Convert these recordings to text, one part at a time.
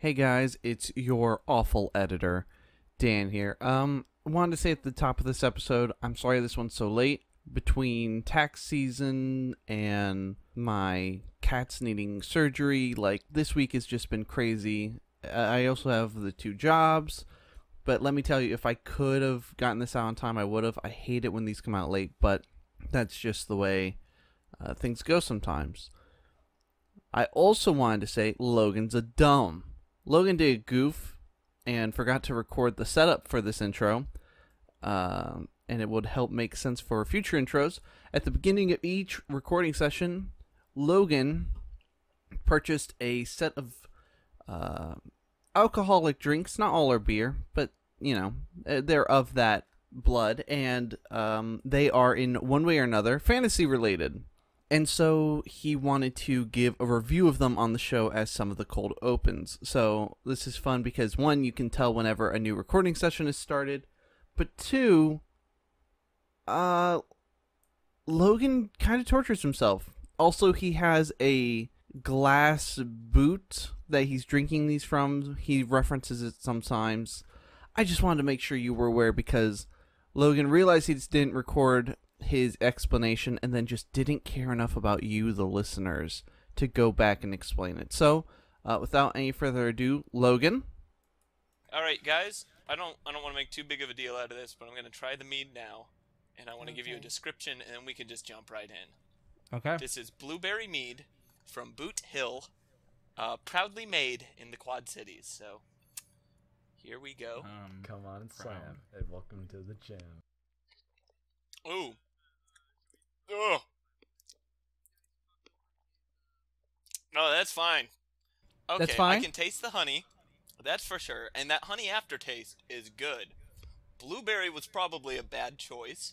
Hey guys, it's your awful editor, Dan here. Wanted to say at the top of this episode, I'm sorry this one's so late. Between tax season and my cats needing surgery, like, this week has just been crazy. I also have the 2 jobs, but let me tell you, if I could have gotten this out on time, I would have. I hate it when these come out late, but that's just the way things go sometimes. I also wanted to say Logan's a dumb. Logan did a goof and forgot to record the setup for this intro, and it would help make sense for future intros. At the beginning of each recording session, Logan purchased a set of alcoholic drinks. Not all are beer, but, you know, they're of that blood, and they are in one way or another fantasy related. And so he wanted to give a review of them on the show as some of the cold opens. So this is fun because, 1, you can tell whenever a new recording session is started, but 2, Logan kind of tortures himself. Also, he has a glass boot that he's drinking these from. He references it sometimes. I just wanted to make sure you were aware because Logan realized he just didn't record his explanation and then just didn't care enough about you, the listeners, to go back and explain it. So, without any further ado, Logan. All right, guys. I don't want to make too big of a deal out of this, but I'm going to try the mead now, and I want to give you a description, and then we can just jump right in. Okay. This is blueberry mead from Boot Hill, proudly made in the Quad Cities. So, here we go. Come on, Slam, and welcome to the jam. Ooh. Ugh. No, that's fine. Okay, That's fine? I can taste the honey. That's for sure. And that honey aftertaste is good. Blueberry was probably a bad choice.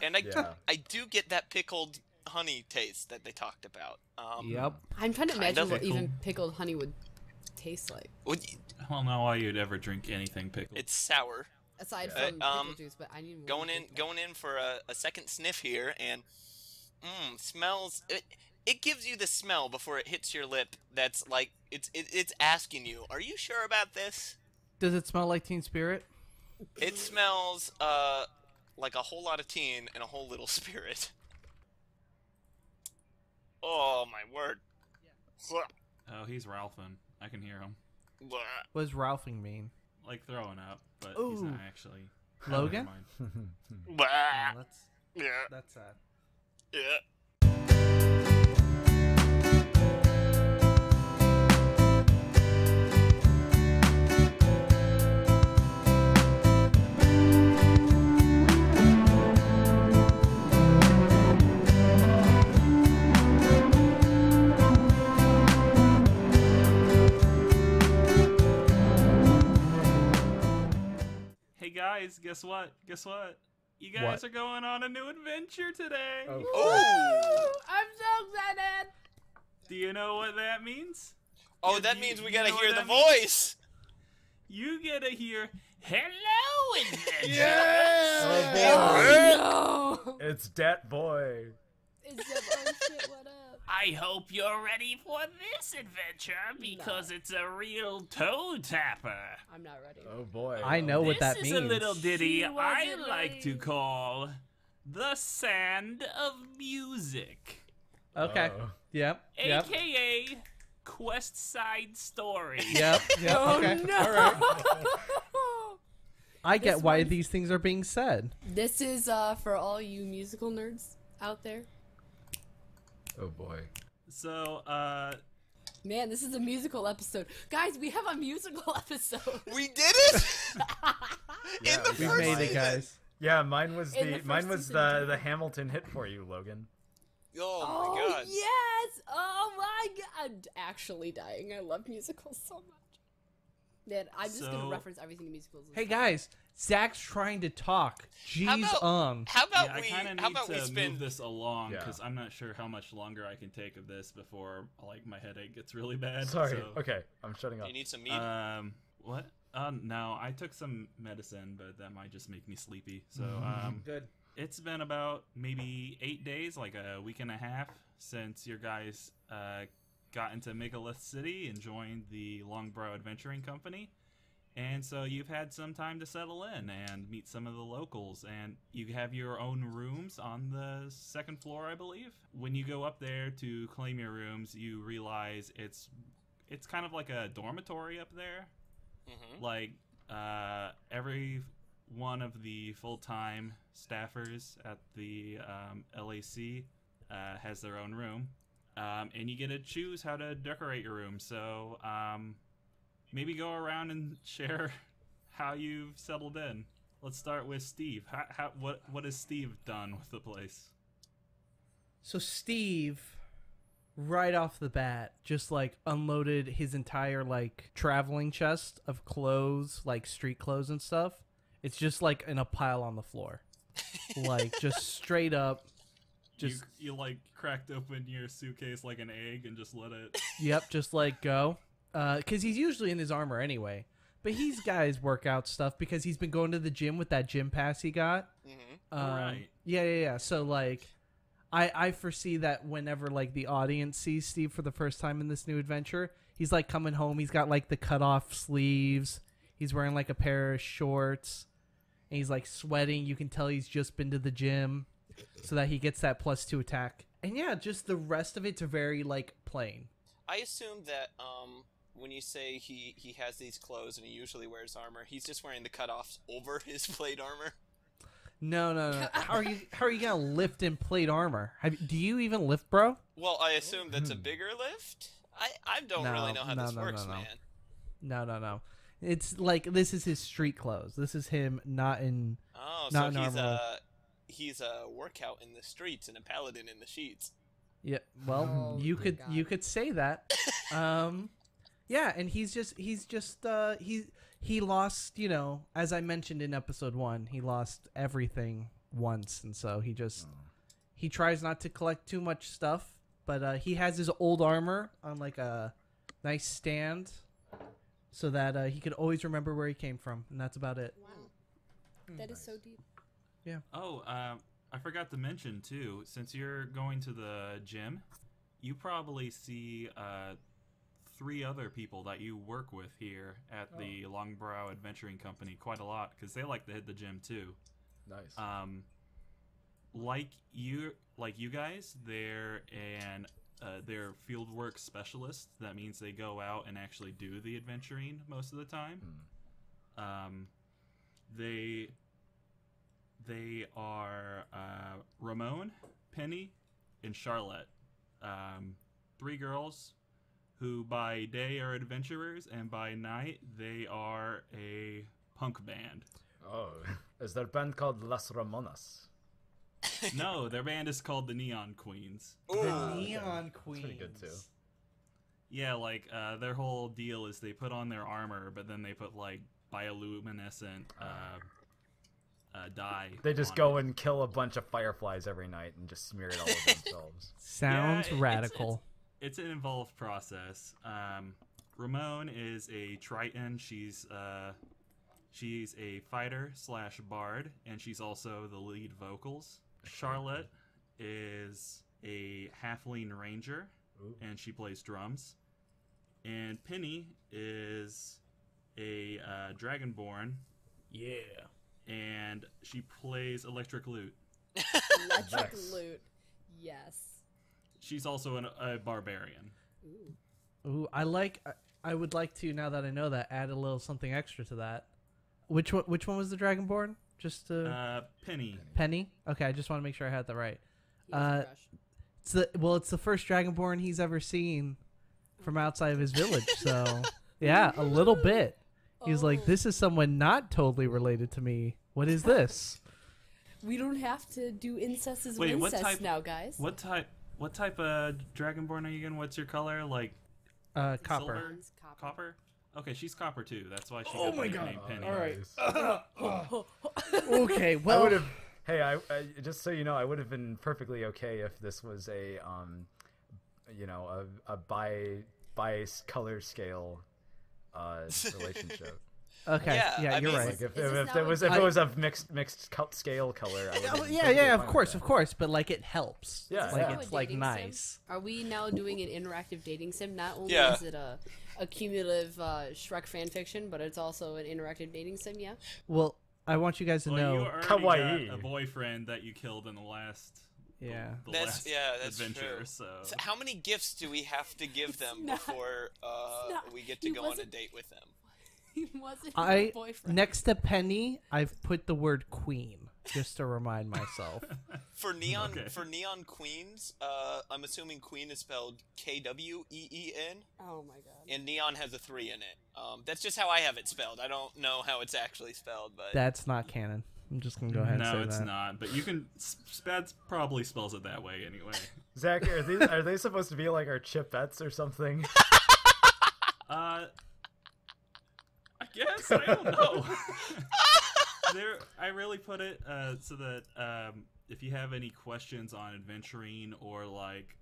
And I do get that pickled honey taste that they talked about. Yep. I'm trying to imagine what even pickled honey would taste like. I don't know why you'd ever drink anything pickled. It's sour. Aside from pickle juice, but I need more. Going in for a second sniff here, and smells. It gives you the smell before it hits your lip. That's like it's asking you, "Are you sure about this?" Does it smell like Teen Spirit? It smells like a whole lot of teen and a whole little spirit. Oh my word! Oh, he's Ralphing. I can hear him. What does Ralphing mean? Like throwing up, but he's Ooh. not actually. Logan? That's sad. Yeah. Hey guys, guess what? You guys are going on a new adventure today. Oh. I'm so excited! Do you know what that means? Oh, that means we gotta hear the voice. You gotta hear "Hello, adventure." Yes! Oh, no! It's Dat Boy. It's oh shit, what up? I hope you're ready for this adventure because it's a real toe tapper. I'm not ready. Oh boy. I know what that This means. is a little ditty She I wasn't like to ready. call the Sand of Music, Okay. Uh-oh. Yep. aka Questside Story. Yep. Oh Okay. no! All right. I get This why one's- these things are being said. This is for all you musical nerds out there. Oh boy. So, Man, this is a musical episode. Guys, we have a musical episode. We did it Yeah, in the We first made it, season. guys. Yeah, mine was In the first the Hamilton hit for you, Logan. Oh my god. Yes! Oh my god! I'm actually dying. I love musicals so much. Man, I'm just gonna So- reference everything in musicals. Hey guys, Zach's trying to talk. Jeez, How about I kind of how need about we to spin move this along Yeah. because I'm not sure how much longer I can take of this before, like, my headache gets really bad. Sorry. So, Okay, I'm shutting up. You need some meat. What? No, I took some medicine, but that might just make me sleepy. So, Good. it's been about maybe 8 days, like a week and a half, since your guys got into Megalith City and joined the Longbrow Adventuring Company. And so you've had some time to settle in and meet some of the locals, and you have your own rooms on the second floor, I believe. When you go up there to claim your rooms, you realize it's kind of like a dormitory up there. Mm-hmm. Like every one of the full-time staffers at the LAC has their own room, and you get to choose how to decorate your room. So maybe go around and share how you've settled in. Let's start with Steve. What has Steve done with the place? So Steve, right off the bat, just like unloaded his entire like traveling chest of clothes, like street clothes and stuff. It's just like in a pile on the floor, like just straight up. Just you like cracked open your suitcase like an egg and just let it. Yep, just like go. Because he's usually in his armor anyway. But he's got his workout stuff because he's been going to the gym with that gym pass he got. Mm-hmm. Right. Yeah. So, like, I foresee that whenever, like, the audience sees Steve for the first time in this new adventure, he's, like, coming home. He's got, like, the cut-off sleeves. He's wearing, like, a pair of shorts. And he's, like, sweating. You can tell he's just been to the gym so that he gets that +2 attack. And, yeah, just the rest of it's very, like, plain. I assume that when you say he has these clothes and he usually wears armor, he's just wearing the cutoffs over his plate armor. No. How are you gonna lift in plate armor? Do you even lift, bro? Well, I assume that's a bigger lift. I don't really know how this works, man. No. It's like this is his street clothes. This is him not in. Oh, not so in he's a workout in the streets and a paladin in the sheets. Yeah. Well, you could say that. Yeah, and he lost, you know, as I mentioned in episode 1, he lost everything once, and so he tries not to collect too much stuff, but he has his old armor on like a nice stand so that he could always remember where he came from, and that's about it. Wow. That is so deep. Yeah. Oh, I forgot to mention too, since you're going to the gym, you probably see 3 other people that you work with here at the Longbrow Adventuring Company quite a lot, because they like to hit the gym too. Nice. Like you guys, they're fieldwork specialists. That means they go out and actually do the adventuring most of the time. They are Ramon, Penny, and Charlotte. 3 girls who by day are adventurers, and by night they are a punk band. Oh, is their band called Las Ramonas? No, their band is called the Neon Queens. Ooh. The Neon Queens. That's pretty good too. Yeah, like their whole deal is they put on their armor, but then they put like bioluminescent dye. They just go and kill a bunch of fireflies every night and just smear it all over themselves. Sounds radical. It's an involved process. Ramon is a Triton. She's a fighter / bard, and she's also the lead vocals. Charlotte is a halfling ranger, and she plays drums. And Penny is a dragonborn. Yeah. And she plays electric lute. Electric lute. Yes. She's also a barbarian. Ooh, I would like to, now that I know that, add a little something extra to that. Which one was the Dragonborn? Just Penny. Penny? Okay, I just want to make sure I had that right. He was a crush. It's the first Dragonborn he's ever seen from outside of his village, so yeah, a little bit. He was like, this is someone not totally related to me. What is this? We don't have to do incest as Wait, incest now, guys. What type of Dragonborn are you again? What's your color? Like Copper. Silver? Copper? Okay, she's copper too. That's why she got the nickname Penny. All right. Okay, well, I would have. Hey, I just so you know, I would have been perfectly okay if this was a by color scale relationship. Okay, Yeah, I you're mean, right. Like if Is this it now was a- if it was of mixed scale color, I would Yeah, of course, but like it helps. Yeah, like yeah. it's like Dating nice. sim? Are we now doing an interactive dating sim? Not only Yeah. is it a cumulative Shrek fan fiction, but it's also an interactive dating sim. Yeah. Well, I want you guys to Well, know. you already Kawaii. got a boyfriend that you killed in the last. Yeah. The That's last true. adventure. So How many gifts do we have to give them not- before not- we get to he go on a wasn't- date with them? He wasn't a boyfriend. Next to Penny, I've put the word queen just to remind myself. For neon Okay. for neon queens, I'm assuming queen is spelled Kween, Oh my god. and neon has a 3 in it. That's just how I have it spelled. I don't know how it's actually spelled, but That's not canon. I'm just gonna go ahead and say no, it's that. not. But you can. Spads probably spells it that way anyway. Zach, are they supposed to be like our chipettes or something? I guess I don't know. I really put it so that if you have any questions on adventuring or like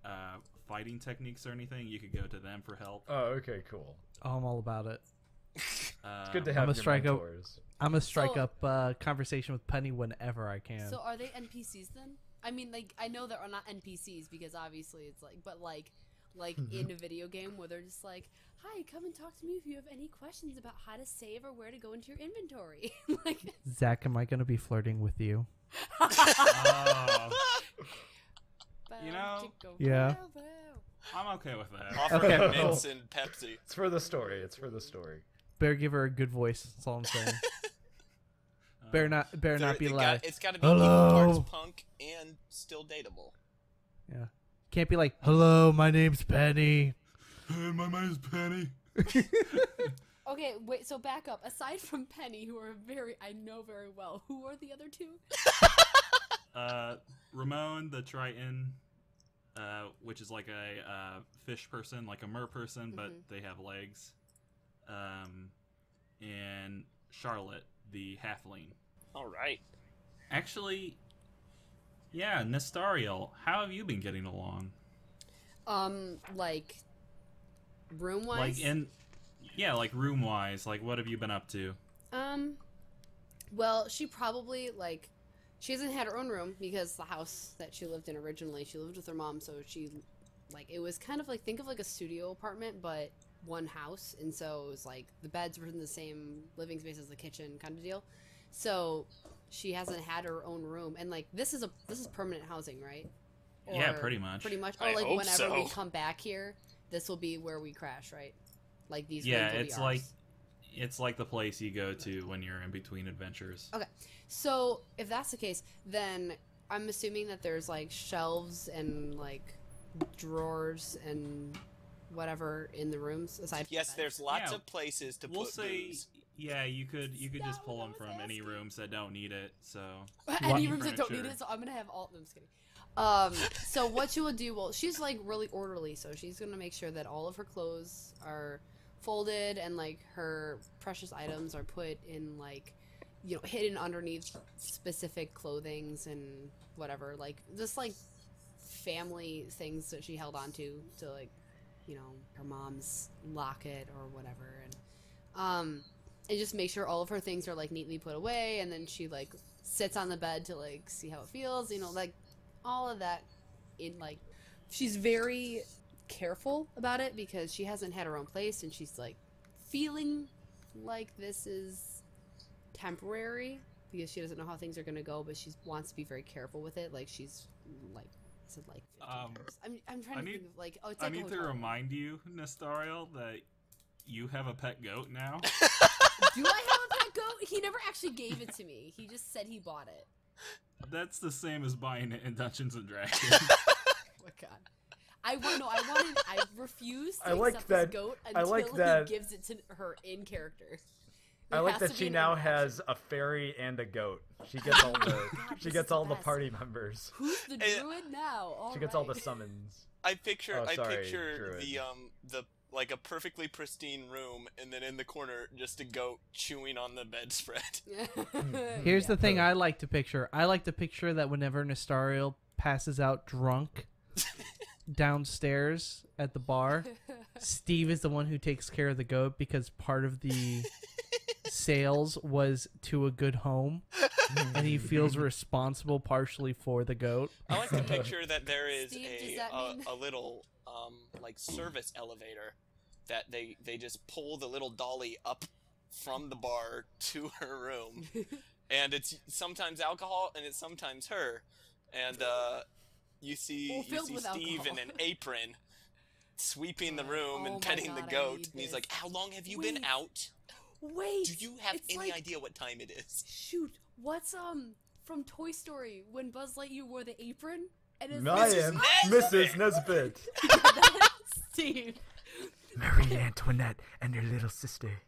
fighting techniques or anything, you could go to them for help. Oh, okay, cool. Oh, I'm all about it. It's good to I'm have a your strike up- mentors. I'm gonna strike So- up conversation with Penny whenever I can. So are they NPCs then? I mean, like I know there are not NPCs because obviously it's like, but like in a video game where they're just like, "Hi, come and talk to me if you have any questions about how to save or where to go into your inventory." Like, Zach, am I gonna be flirting with you? You know, Yeah. I'm okay with that. offering Okay. mints and Pepsi. It's for the story. It's for the story. Better give her a good voice. That's all I'm saying. Better not be like. It's got to be "Hello." equal parts punk and still dateable. Yeah. Can't be like, "Hello, my name's Penny." Hey, my name's Penny. Okay, wait. So back up. Aside from Penny, who are I know very well. Who are the other two? Ramon the Triton, which is like a fish person, like a mer person, but they have legs. And Charlotte, the halfling. All right. Actually, yeah, Nestariel, how have you been getting along? Like room wise. Like room wise, like what have you been up to? Well, she probably she hasn't had her own room because the house that she lived in originally, she lived with her mom, so she it was kind of think of like a studio apartment, but one house, and so it was like the beds were in the same living space as the kitchen kind of deal. So she hasn't had her own room, and this is permanent housing, right? Yeah, pretty much. Pretty much. I Or hope whenever we so. come back here, this will be where we crash, right? Like these. Yeah, rooms will be it's ours. it's like the place you go to when you're in between adventures. Okay, so if that's the case, then I'm assuming that there's shelves and drawers and whatever in the rooms aside. Yes, from there's lots Yeah, of places to We'll put say, booze. yeah, you could not just pull what I them was from any asking. rooms that don't need it. So any rooms that don't need furniture. it. So I'm gonna have all. No, I'm just kidding. So what you will do? Well, she's really orderly, so she's gonna make sure that all of her clothes are folded and her precious items are put in hidden underneath specific clothings and whatever, just family things that she held on to her mom's locket or whatever, and just make sure all of her things are neatly put away, and then she sits on the bed to see how it feels, all of that in she's very careful about it because she hasn't had her own place, and she's feeling like this is temporary because she doesn't know how things are going to go, but she wants to be very careful with it. She's said 15 times. I'm trying to think of it's I like a need to hotel. remind you, Nestariel, that you have a pet goat now. Do I have a pet goat? He never actually gave it to me. He just said he bought it. That's the same as buying it in Dungeons and Dragons. Oh my god. I refuse to I like accept that- this goat I until like that- he gives it to her in character. I There like has that to be she an now interaction. has a fairy and a goat. She gets all the God, she this gets is all the the best. party members. Who's the Hey, druid now? She gets all the right. summons. I picture Oh, sorry, the Druid. a perfectly pristine room, and then in the corner just a goat chewing on the bedspread. Here's Yeah. the thing I like to picture. I like to picture that whenever Nestariel passes out drunk downstairs at the bar, Steve is the one who takes care of the goat because part of the sales was to a good home, and he feels responsible partially for the goat. I like to picture that there is Steve, does that mean- a little like service elevator that they just pull the little dolly up from the bar to her room, and it's sometimes alcohol and it's sometimes her, and you see Steve alcohol. in an apron sweeping the room and my petting the God, I goat, need and he's this. like, "How long have you been out? Wait. Do you have it's any like- idea what time it is?" Shoot, what's from Toy Story when Buzz Lightyear wore the apron? And it's I am Mrs. Nesbit. That's Steve. Marie Antoinette and her little sister.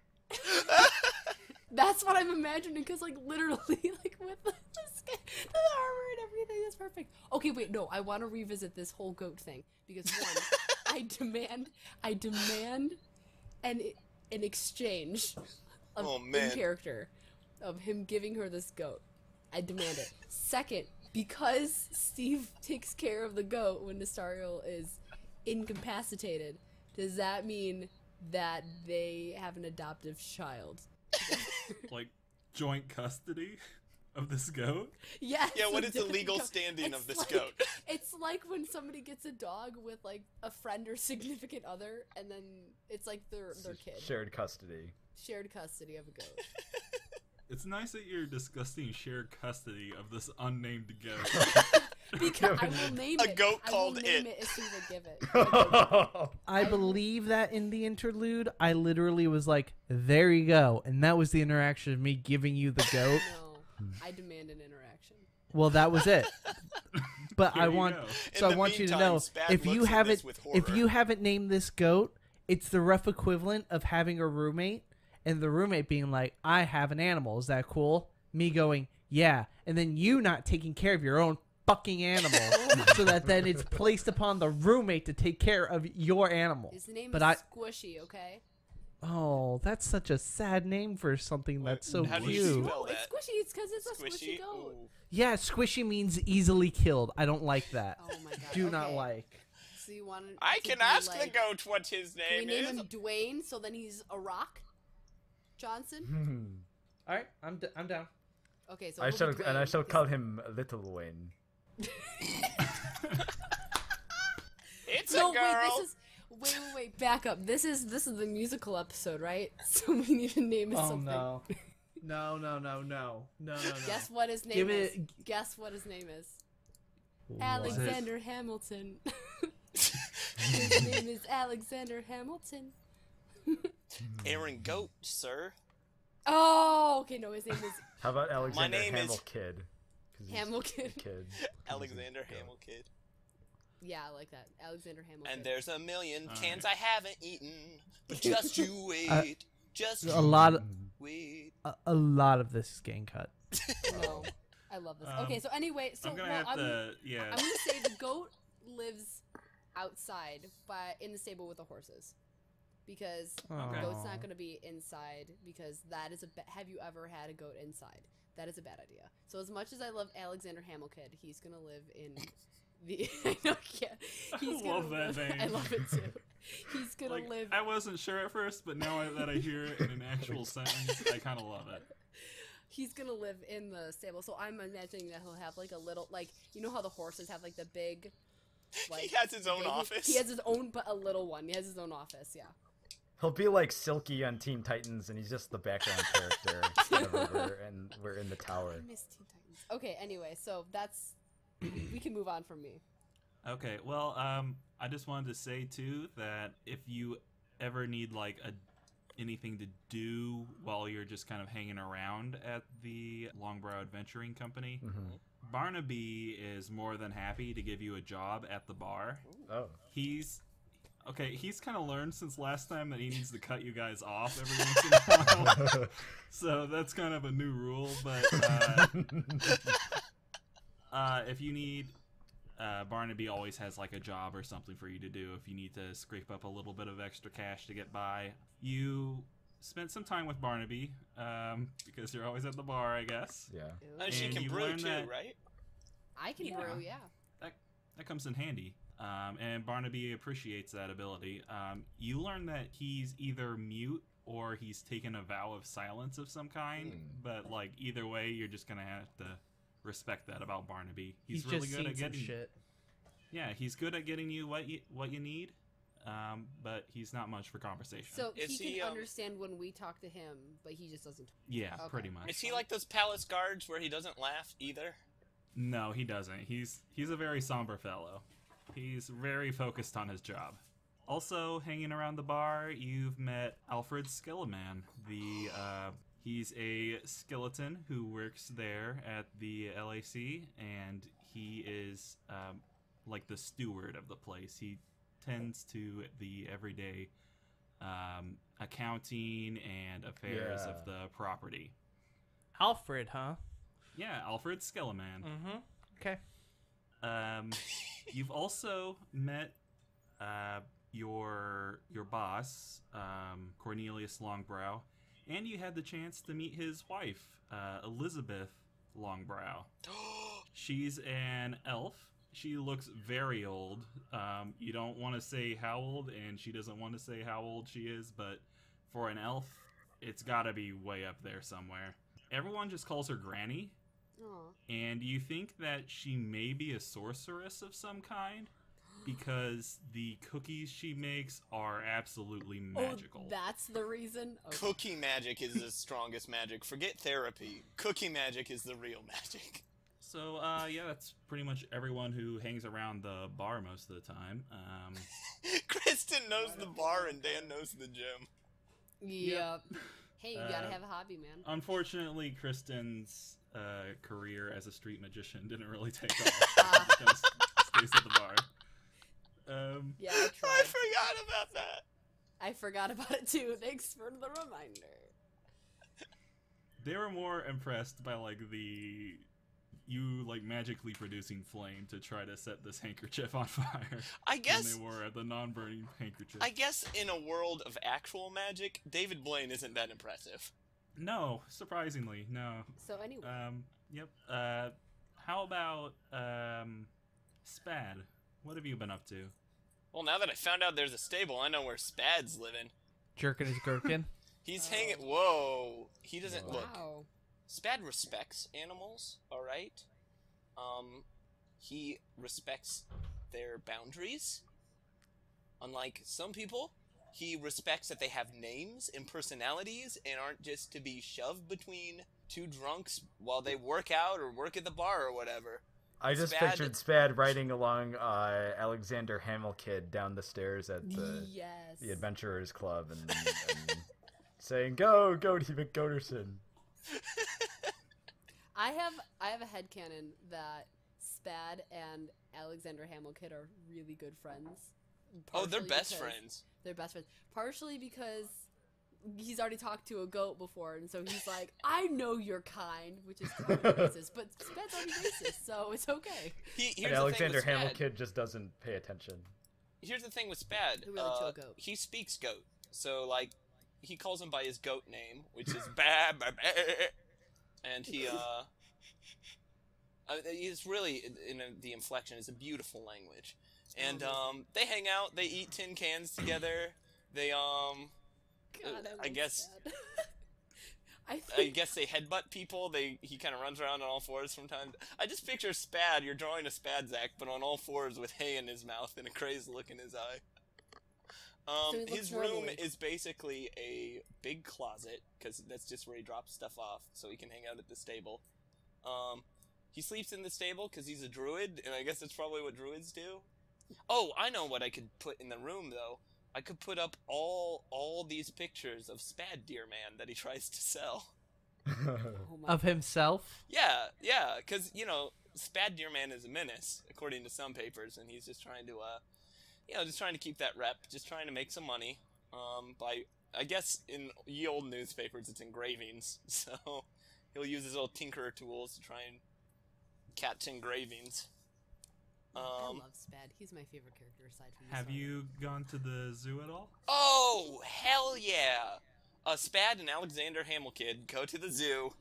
That's what I'm imagining, because like literally, like with the armor and everything, that's perfect. Okay, wait, no, I want to revisit this whole goat thing because one, I demand an exchange of in character of him giving her this goat. I demand it. Second, because Steve takes care of the goat when Nestariel is incapacitated, does that mean that they have an adoptive child? Like joint custody of this goat? Yes. Yeah, what is the adoptive legal goat. standing It's of this like- goat? It's like when somebody gets a dog with like a friend or significant other, and then it's like their kid. Shared custody. Shared custody of a goat. It's nice that you're discussing shared custody of this unnamed goat. Because I will name A it. goat I called will name it. it as soon as I give it. I believe that in the interlude, I literally was like, "There you go," and that was the interaction of me giving you the goat. No, I demand an interaction. Well, that was it. But There I you want, go. so In I the want you to meantime, know, Spad if you looks at this haven't, with if horror. you haven't named this goat, it's the rough equivalent of having a roommate, and the roommate being like, "I have an animal. Is that cool?" Me going, "Yeah," and then you not taking care of your own fucking animal, so that then it's placed upon the roommate to take care of your animal. His name But is Squishy, okay? Oh, that's such a sad name for something that's so How do you cute. spell No, it's that? Squishy. It's because it's a squishy goat. Ooh. Yeah, squishy means easily killed. I don't like that. Oh my god. Do not okay. like. So you want I can ask the goat what his Can we name name is. him Dwayne so then he's a rock? Johnson? All right, I'm down. Okay, so I it'll shall be and I Dwayne, shall because- call him Little Wayne. It's No, a girl. wait, back up. This is the musical episode, right? So we need to name it Oh something. no. No. Guess what his name Give is. it- Guess what his name is. What? Alexander Hamilton. His name is Alexander Hamilton. Aaron Goat, sir. Oh, okay, no, his name is How about Alexander name is- Hamel Kid? 'Cause he's Hamilton. a kid. Alexander Goat. Hamill Kid. Yeah, I like that. Alexander Hamilton. And there's a million All cans right. I haven't eaten, but just you wait. Just A lot of wait. a lot of this is getting cut. No, I love this. Okay, so anyway, so I'm gonna well, have to, yeah. I'm gonna say the goat lives outside, but in the stable with the horses, because Okay. the goat's not gonna be inside, because that is have you ever had a goat inside? That is a bad idea. So as much as I love Alexander Hamilkid, he's gonna live in the. I know, yeah. He's I love gonna that live, name. I love it too. He's gonna Like, live. I wasn't sure at first, but now that I hear it in an actual sentence, I kind of love it. He's gonna live in the stable, so I'm imagining that he'll have like a little, like, you know how the horses have like the big, like, He has his own big- office? He has his own, but a little one. He has his own office. Yeah. He'll be like Silky on Teen Titans, and he's just the background character. Whenever we're in the tower. I miss Teen Titans. Okay. Anyway, so that's we can move on from me. Okay, well, I just wanted to say too that if you ever need like anything to do while you're just kind of hanging around at the Longbrow Adventuring Company, Barnaby is more than happy to give you a job at the bar. Oh. He's kind of learned since last time that he needs to cut you guys off every once in a while. So that's kind of a new rule, but if you need, Barnaby always has like a job or something for you to do if you need to scrape up a little bit of extra cash to get by. You spent some time with Barnaby, because you're always at the bar, I guess. Yeah. And she And can you brew learn too, that- right? I can Yeah. brew. Yeah. That comes in handy. And Barnaby appreciates that ability. You learn that he's either mute or he's taken a vow of silence of some kind. But like either way, you're just gonna have to respect that about Barnaby. He's really just good at seen some getting shit. Yeah, he's good at getting you what you need. But he's not much for conversation. So Is he he, can understand when we talk to him, but he just doesn't. Yeah, Okay. pretty much. Is he like those palace guards where he doesn't laugh either? No, he doesn't. He's a very somber fellow. He's very focused on his job. Also, hanging around the bar, you've met Alfred Skeleman. He's a skeleton who works there at the LAC, and he is like the steward of the place. He tends to the everyday accounting and affairs of the property. Alfred, huh? Yeah, Alfred Skeleman. Mm-hmm. Okay. You've also met your boss, Cornelius Longbrow, and you had the chance to meet his wife, Elizabeth Longbrow. She's an elf. She looks very old. You don't want to say how old, and she doesn't want to say how old she is, but for an elf, it's gotta be way up there somewhere. Everyone just calls her Granny, and you think that she may be a sorceress of some kind, because the cookies she makes are absolutely magical. Oh, that's the reason? Okay. Cookie magic is the strongest magic. Forget therapy. Cookie magic is the real magic. So, yeah, that's pretty much everyone who hangs around the bar most of the time. Kristen knows the bar and Dan knows the gym. Yep. Hey, you gotta have a hobby, man. Unfortunately, Kristen's career as a street magician didn't really take off. She kind of stays at the bar. Yeah, I tried. I forgot about that. I forgot about it too. Thanks for the reminder. They were more impressed by, like, you magically producing flame to try to set this handkerchief on fire. I guess than they were at the non-burning handkerchief. I guess in a world of actual magic, David Blaine isn't that impressive. No, surprisingly, no. So anyway. Yep. How about Spad? What have you been up to? Well, now that I found out there's a stable, I know where Spad's living. Jerking his gherkin. He's hanging. Whoa. He doesn't look. Wow. Spad respects animals, alright? He respects their boundaries. Unlike some people, he respects that they have names and personalities and aren't just to be shoved between two drunks while they work out or work at the bar or whatever. I just pictured Spad riding along Alexander Hamilkid down the stairs at the Adventurers Club and saying, "Go, David Goderson." I have a headcanon that Spad and Alexander Hamilkid are really good friends. Oh, they're best friends. They're best friends. Partially because he's already talked to a goat before, and so he's like, I know you're kind, which is kind of racist, but Spad's already racist, so it's okay. And Alexander Hamilkid just doesn't pay attention. Here's the thing with Spad. Really chill goat. He speaks goat, so like he calls him by his goat name, which is ba ba ba, and he he's really the inflection is a beautiful language, and they hang out, they eat tin cans together, they God, I guess I guess they headbutt people. He kind of runs around on all fours sometimes. I just picture Spad. You're drawing a Spad Zack, but on all fours with hay in his mouth and a crazed look in his eye. So his room is basically a big closet, because that's just where he drops stuff off, so he can hang out at the stable. He sleeps in the stable because he's a druid, and I guess that's probably what druids do. Oh, I know what I could put in the room, though. I could put up all these pictures of Spad Deer Man that he tries to sell. Of himself? Yeah, because, Spad Deer Man is a menace, according to some papers, and he's just trying to, just trying to keep that rep, just trying to make some money, I guess in ye old newspapers it's engravings, so he'll use his little tinkerer tools to try and catch engravings. I love Spad. He's my favorite character aside from Have you gone to the zoo at all? Oh, hell yeah! Spad and Alexander Hamilkid go to the zoo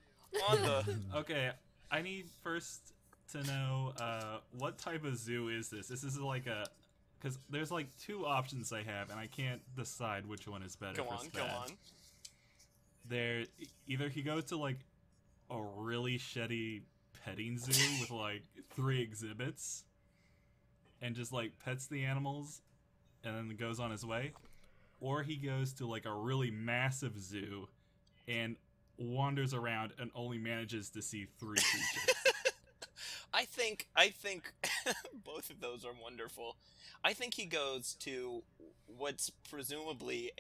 on the... Okay, I need first to know, what type of zoo is this? This is like a... Because there's like two options I have, and I can't decide which one is better for Spad. Go on. there either he goes to like a really shitty petting zoo with like 3 exhibits and just like pets the animals and then goes on his way, or he goes to like a really massive zoo and wanders around and only manages to see 3 creatures. I think both of those are wonderful. I think he goes to what's presumably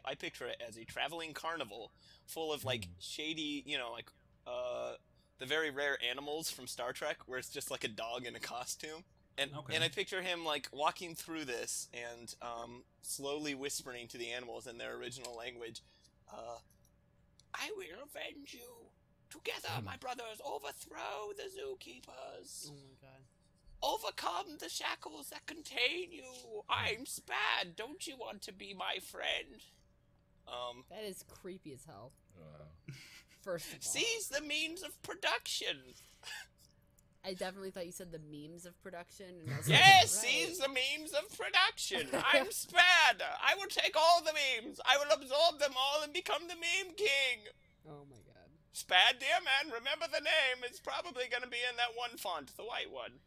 I picture it as a traveling carnival full of like shady, like the very rare animals from Star Trek, where it's just like a dog in a costume. And I picture him like walking through this and slowly whispering to the animals in their original language, "I will avenge you. Together, my brothers, overthrow the zookeepers. Oh my god. Overcome the shackles that contain you. I'm Spad. Don't you want to be my friend?" That is creepy as hell. First of all. Seize the means of production. I definitely thought you said the memes of production. And I was Yes, like, right. seize the memes of production. I'm Spad. I will take all the memes. I will absorb them all and become the meme king. Oh my god. Spad, dear man, remember the name. It's probably going to be in that one font, the white one.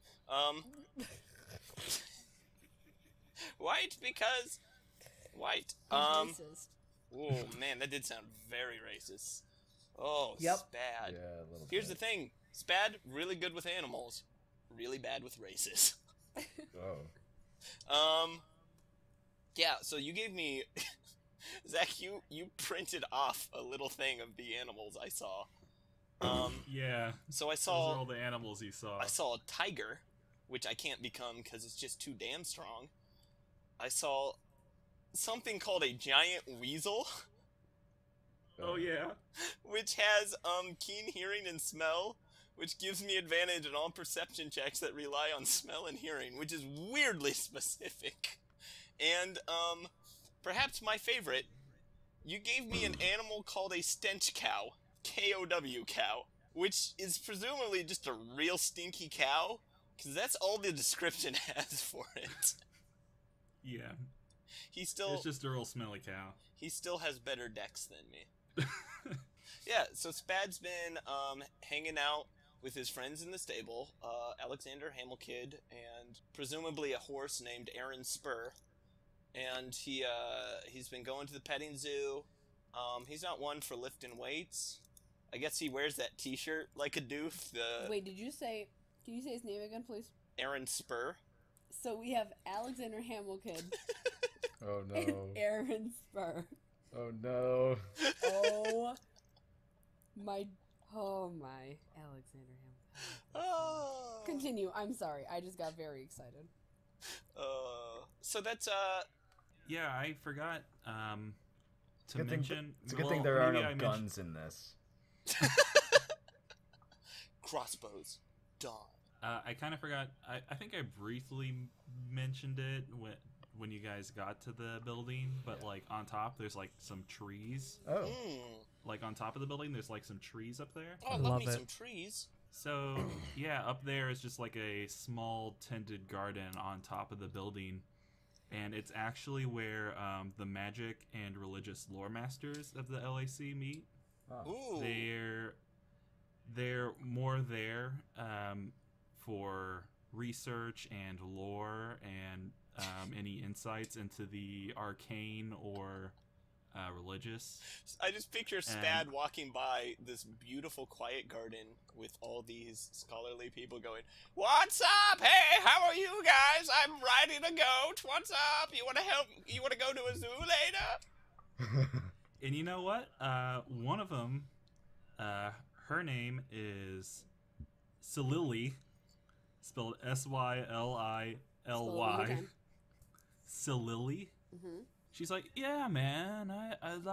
White because white. Racist. Oh man, that did sound very racist. Oh, Yep. Spad. Yeah, a little Here's bit. the thing. Spad, really good with animals. Really bad with races. Oh. Yeah, so you gave me... Zach, you printed off a little thing of the animals I saw. Yeah. So I Those are all saw... the animals he saw. I saw a tiger, which I can't become because it's just too damn strong. I saw something called a giant weasel, Oh yeah. which has keen hearing and smell, which gives me advantage in all perception checks that rely on smell and hearing, which is weirdly specific. And perhaps my favorite, you gave me an animal called a stench cow, K-O-W cow, which is presumably just a real stinky cow, because that's all the description has for it. Yeah. He still It's just a real smelly cow. he still has better decks than me. Yeah, so Spad's been hanging out with his friends in the stable, Alexander Hamilkid, and presumably a horse named Aaron Spur. And he's been going to the petting zoo. He's not one for lifting weights. I guess he wears that T-shirt like a doof. Wait, can you say his name again, please? Aaron Spur. So we have Alexander Hamilkid Oh and no. Aaron Spur. Oh no. Oh my, Alexander Hamilton. Oh. Continue. I'm sorry. I just got very excited. So that's Yeah, I forgot to Good thing, mention. it's a good thing there are no guns in this. crossbows. Dawn. I kind of forgot. I think I briefly mentioned it when you guys got to the building, but like on top there's like some trees. Oh. Like on top of the building there's like some trees up there. Oh, I love me some trees. So yeah, up there is just like a small tended garden on top of the building, and it's actually where the magic and religious lore masters of the LAC meet. Oh. Ooh. They're more there for research and lore and any insights into the arcane or religious. I just picture Spad walking by this beautiful quiet garden with all these scholarly people going, "What's up? Hey, how are you guys? I'm riding a goat. What's up? You want to help? You want to go to a zoo later?" And you know what? One of them, her name is Silily, spelled S-Y-L-I-L-Y. Silily. Mm-hmm. She's like, yeah, man, I'd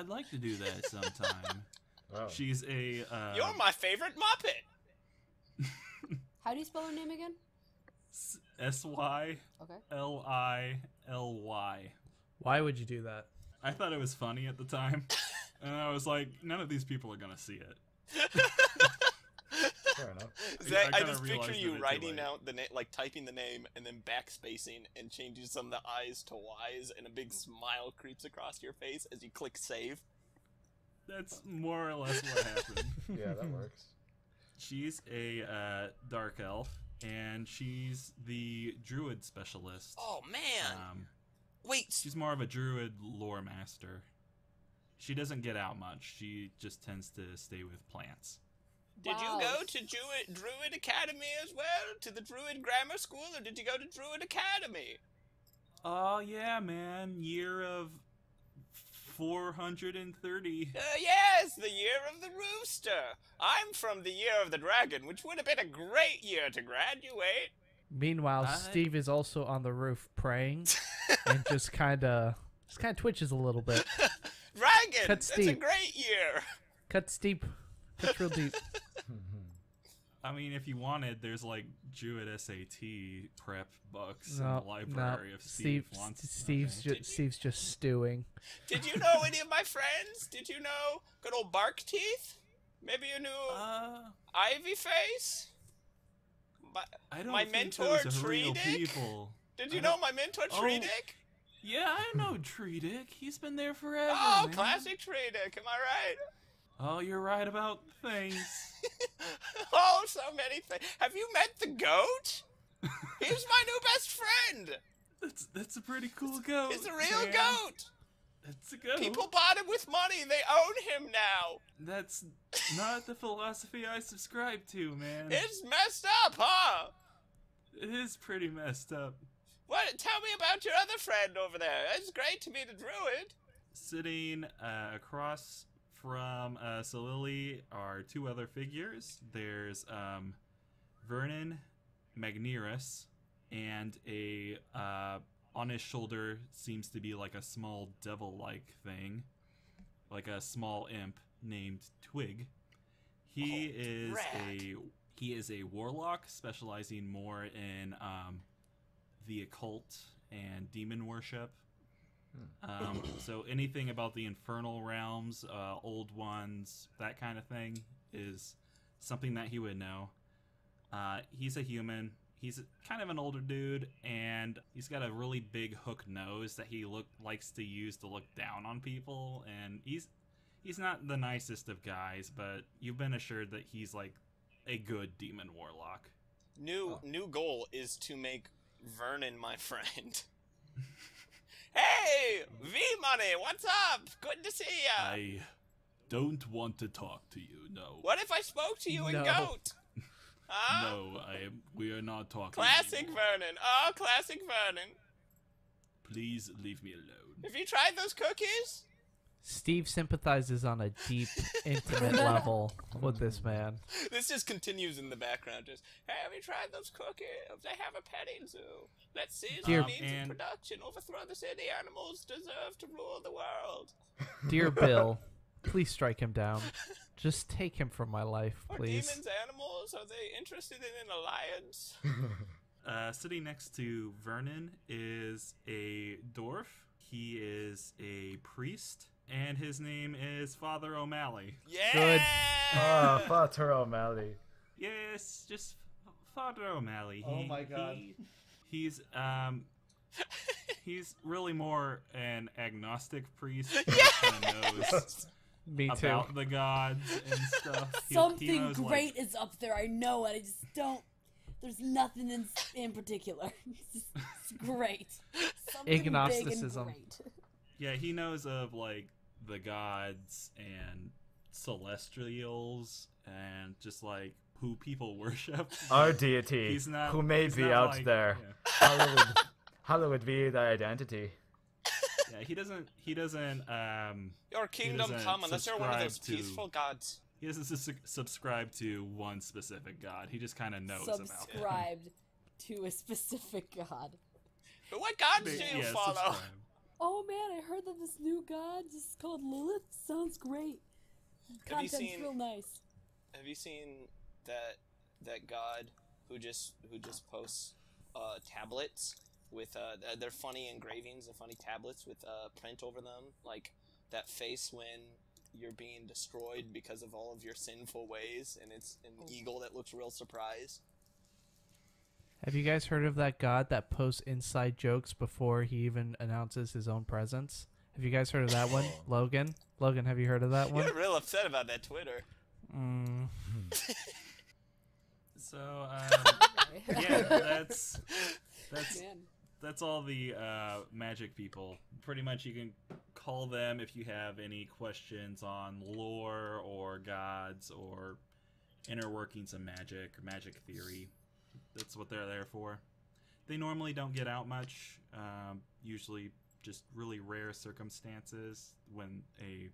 like to do that sometime. Oh. She's a You're my favorite Muppet. How do you spell her name again? S-Y-L-I-L-Y. Okay. Why would you do that? I thought it was funny at the time, and I was like, none of these people are gonna see it. Fair enough. Zach, I kinda just picture realized you it too writing late. out the name, like typing the name and then backspacing and changing some of the I's to Y's, and a big smile creeps across your face as you click save. That's more or less what happened. Yeah, that works. She's a dark elf, and she's the druid specialist. Oh man! Wait. She's more of a druid lore master. She doesn't get out much. She just tends to stay with plants. Did you go to Druid Academy as well? To the Druid Grammar School, or did you go to Druid Academy? Oh, yeah, man. Year of 430. Yes, the year of the rooster. I'm from the year of the dragon, which would have been a great year to graduate. Meanwhile, Steve is also on the roof praying and just kind of twitches a little bit. Dragon, that's a great year. Cuts deep. Cuts real deep. I mean, if you wanted, there's like Druid SAT prep books in the library if Steve wants. Steve's just stewing. Did you know any of my friends? Did you know good old Bark Teeth? Maybe you knew Ivy Face? I don't my think mentor those are real Treedick? people. Did you know my mentor Treedick? Yeah, I know Treedick. He's been there forever. Oh, man. classic Treedick. Am I right? Oh, you're right about things. Oh, so many things. Have you met the goat? He's my new best friend. That's a pretty cool goat. He's a real man. goat. That's a goat. People bought him with money. They own him now. That's not the philosophy I subscribe to, man. It's messed up, huh? It is pretty messed up. What? Tell me about your other friend over there. It's great to meet a druid. Sitting across from Solili are two other figures. There's Vernon Magneris, and on his shoulder seems to be like a small devil-like thing, like a small imp named Twig. He is a warlock specializing more in the occult and demon worship. So anything about the infernal realms, old ones, that kind of thing is something that he would know. He's a human. He's kind of an older dude, and he's got a really big hook nose that he likes to use to look down on people. And he's not the nicest of guys, but you've been assured that he's like a good demon warlock. New goal is to make Vernon my friend. Hey, V-Money, what's up? Good to see ya. I don't want to talk to you, no. What if I spoke to you in goat? Huh? No, we are not talking. Classic Vernon. Oh, classic Vernon. Please leave me alone. Have you tried those cookies? Steve sympathizes on a deep, intimate level with this man. This just continues in the background. Just, hey, have you tried those cookies? They have a petting zoo. Let's seize the means of production. Overthrow the city. Animals deserve to rule the world. Dear Bill, please strike him down. Just take him from my life, please. Are demons animals? Are they interested in an alliance? Sitting next to Vernon is a dwarf. He is a priest. And his name is Father O'Malley. Yeah! Good. Oh, Father O'Malley. Yes, just Father O'Malley. Oh my God. He's really more an agnostic priest. Yes! He kind of knows Me too. about the gods and stuff. Something knows, great is up there. I know it. I just don't. There's nothing in particular. It's great. Something Agnosticism. big and great. Yeah, he knows of like the gods and celestials and just like who people worship. Our deity, He's not, who may he's be not out like- there. Yeah. Hallowed be thy identity. Yeah, he doesn't. Your kingdom doesn't come unless you're one of those subscribe to- peaceful gods. He doesn't subscribe to one specific god. He just kind of knows about them. Subscribed to a specific god. But what gods do you Yeah, follow? subscribe. Oh man, I heard that this new god is called Lilith. Sounds great. Content's seen- real nice. Have you seen that god who just posts tablets with they're funny engravings and funny tablets with print over them, like that face when you're being destroyed because of all of your sinful ways, and it's an eagle that looks real surprised. Have you guys heard of that god that posts inside jokes before he even announces his own presence? Have you guys heard of that one? Logan? Logan, have you heard of that one? You're real upset about that Twitter. So, yeah, that's all the magic people. Pretty much you can call them if you have any questions on lore or gods or inner workings of magic or magic theory. That's what they're there for. They normally don't get out much, usually just really rare circumstances when a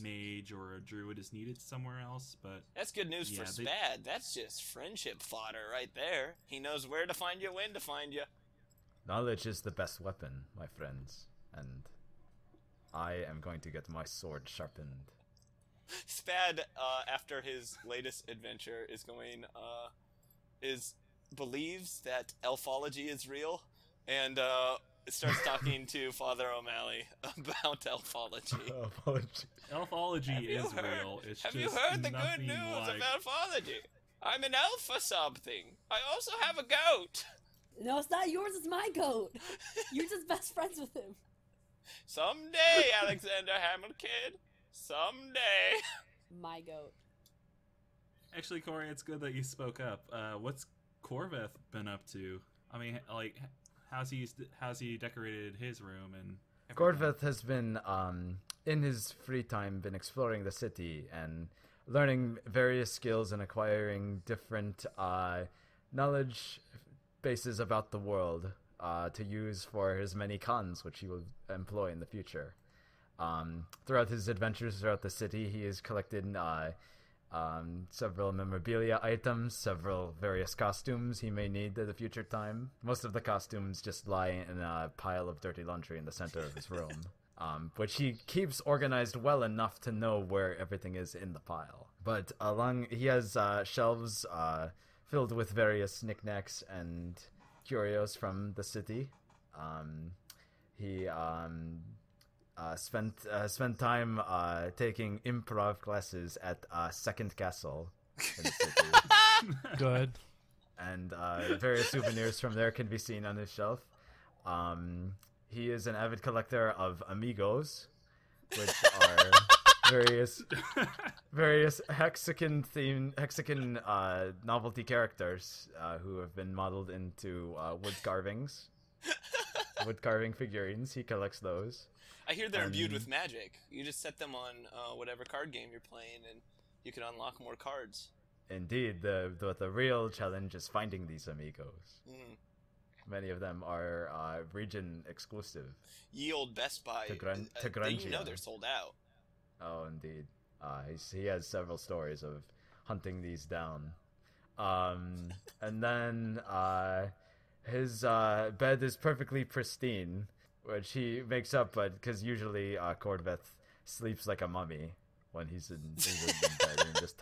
mage or a druid is needed somewhere else. But that's good news for Spad. That's just friendship fodder right there. He knows where to find you, when to find you. Knowledge is the best weapon, my friends, and I am going to get my sword sharpened. Spad, after his latest adventure, believes that elfology is real, and starts talking to Father O'Malley about elfology. Elfology is real. Have you heard the good news of elfology? I'm an elf or something. I also have a goat. No, it's not yours, it's my goat. You're just best friends with him. Someday, Alexander Hamilkid. Someday. My goat. Actually, Corey, it's good that you spoke up. What's Corveth been up to? I mean, like, how's he decorated his room and everything? Corveth has been, in his free time, been exploring the city and learning various skills and acquiring different knowledge bases about the world to use for his many cons, which he will employ in the future. Throughout his adventures throughout the city, he has collected several memorabilia items, several various costumes he may need at the future time. Most of the costumes just lie in a pile of dirty laundry in the center of his room, which he keeps organized well enough to know where everything is in the pile. But he has shelves filled with various knickknacks and curios from the city. He spent time taking improv classes at Second Castle in the city. Good. And various souvenirs from there can be seen on his shelf. He is an avid collector of amigos, which are various Hexagon novelty characters who have been modeled into wood carving figurines. He collects those. I hear they're imbued with magic. You just set them on whatever card game you're playing, and you can unlock more cards. Indeed, the real challenge is finding these amigos. Mm. Many of them are region exclusive. Ye old Best Buy. You know they're sold out. Oh, indeed. He has several stories of hunting these down. And then his bed is perfectly pristine, which he makes up, but because usually Corveth sleeps like a mummy when he's in bed and just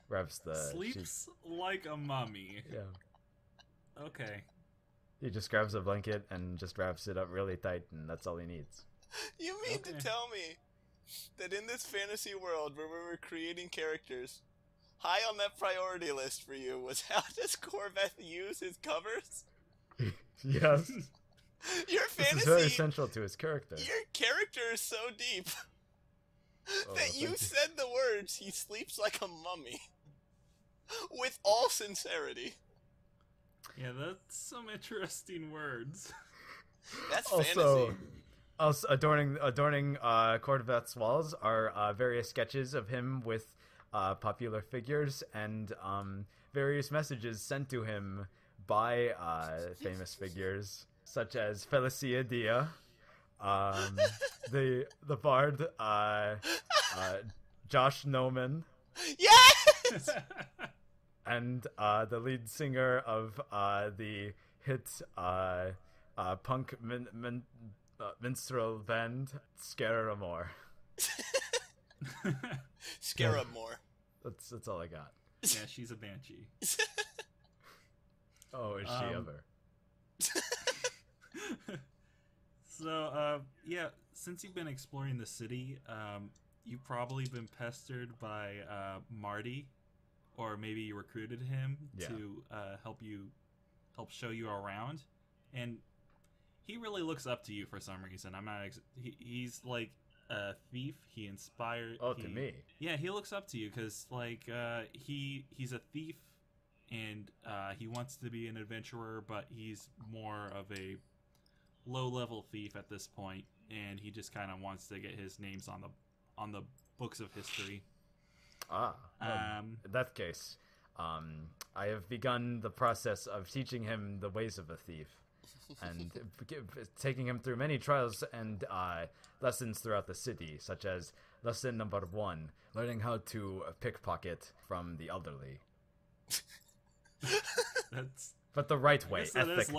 wraps the sleeps like a mummy. Yeah. Okay. He just grabs a blanket and just wraps it up really tight, and that's all he needs. You mean to tell me that in this fantasy world where we were creating characters, high on that priority list for you was how does Corveth use his covers? Yes. Your fantasy this is very essential to his character. Your character is so deep that you said the words, he sleeps like a mummy, with all sincerity. Yeah, that's some interesting words. That's also, fantasy. Also, adorning Corveth's walls are various sketches of him with popular figures and various messages sent to him by famous figures, such as Felicia Dia, the bard, Josh Noman. Yes! And the lead singer of the hit punk minstrel band Scaramore. Scaramore. That's all I got. Yeah, she's a banshee. Oh, is she ever? So, yeah, since you've been exploring the city, you've probably been pestered by Marty, or maybe you recruited him to help show you around, and he really looks up to you for some reason. I'm not. He's like a thief. He inspired. Oh, to me. Yeah, he looks up to you because like he's a thief, and he wants to be an adventurer, but he's more of a low-level thief at this point, and he just kind of wants to get his names on the books of history. In that case, I have begun the process of teaching him the ways of a thief, and taking him through many trials and lessons throughout the city, such as lesson number 1, learning how to pickpocket from the elderly. But the right way, ethics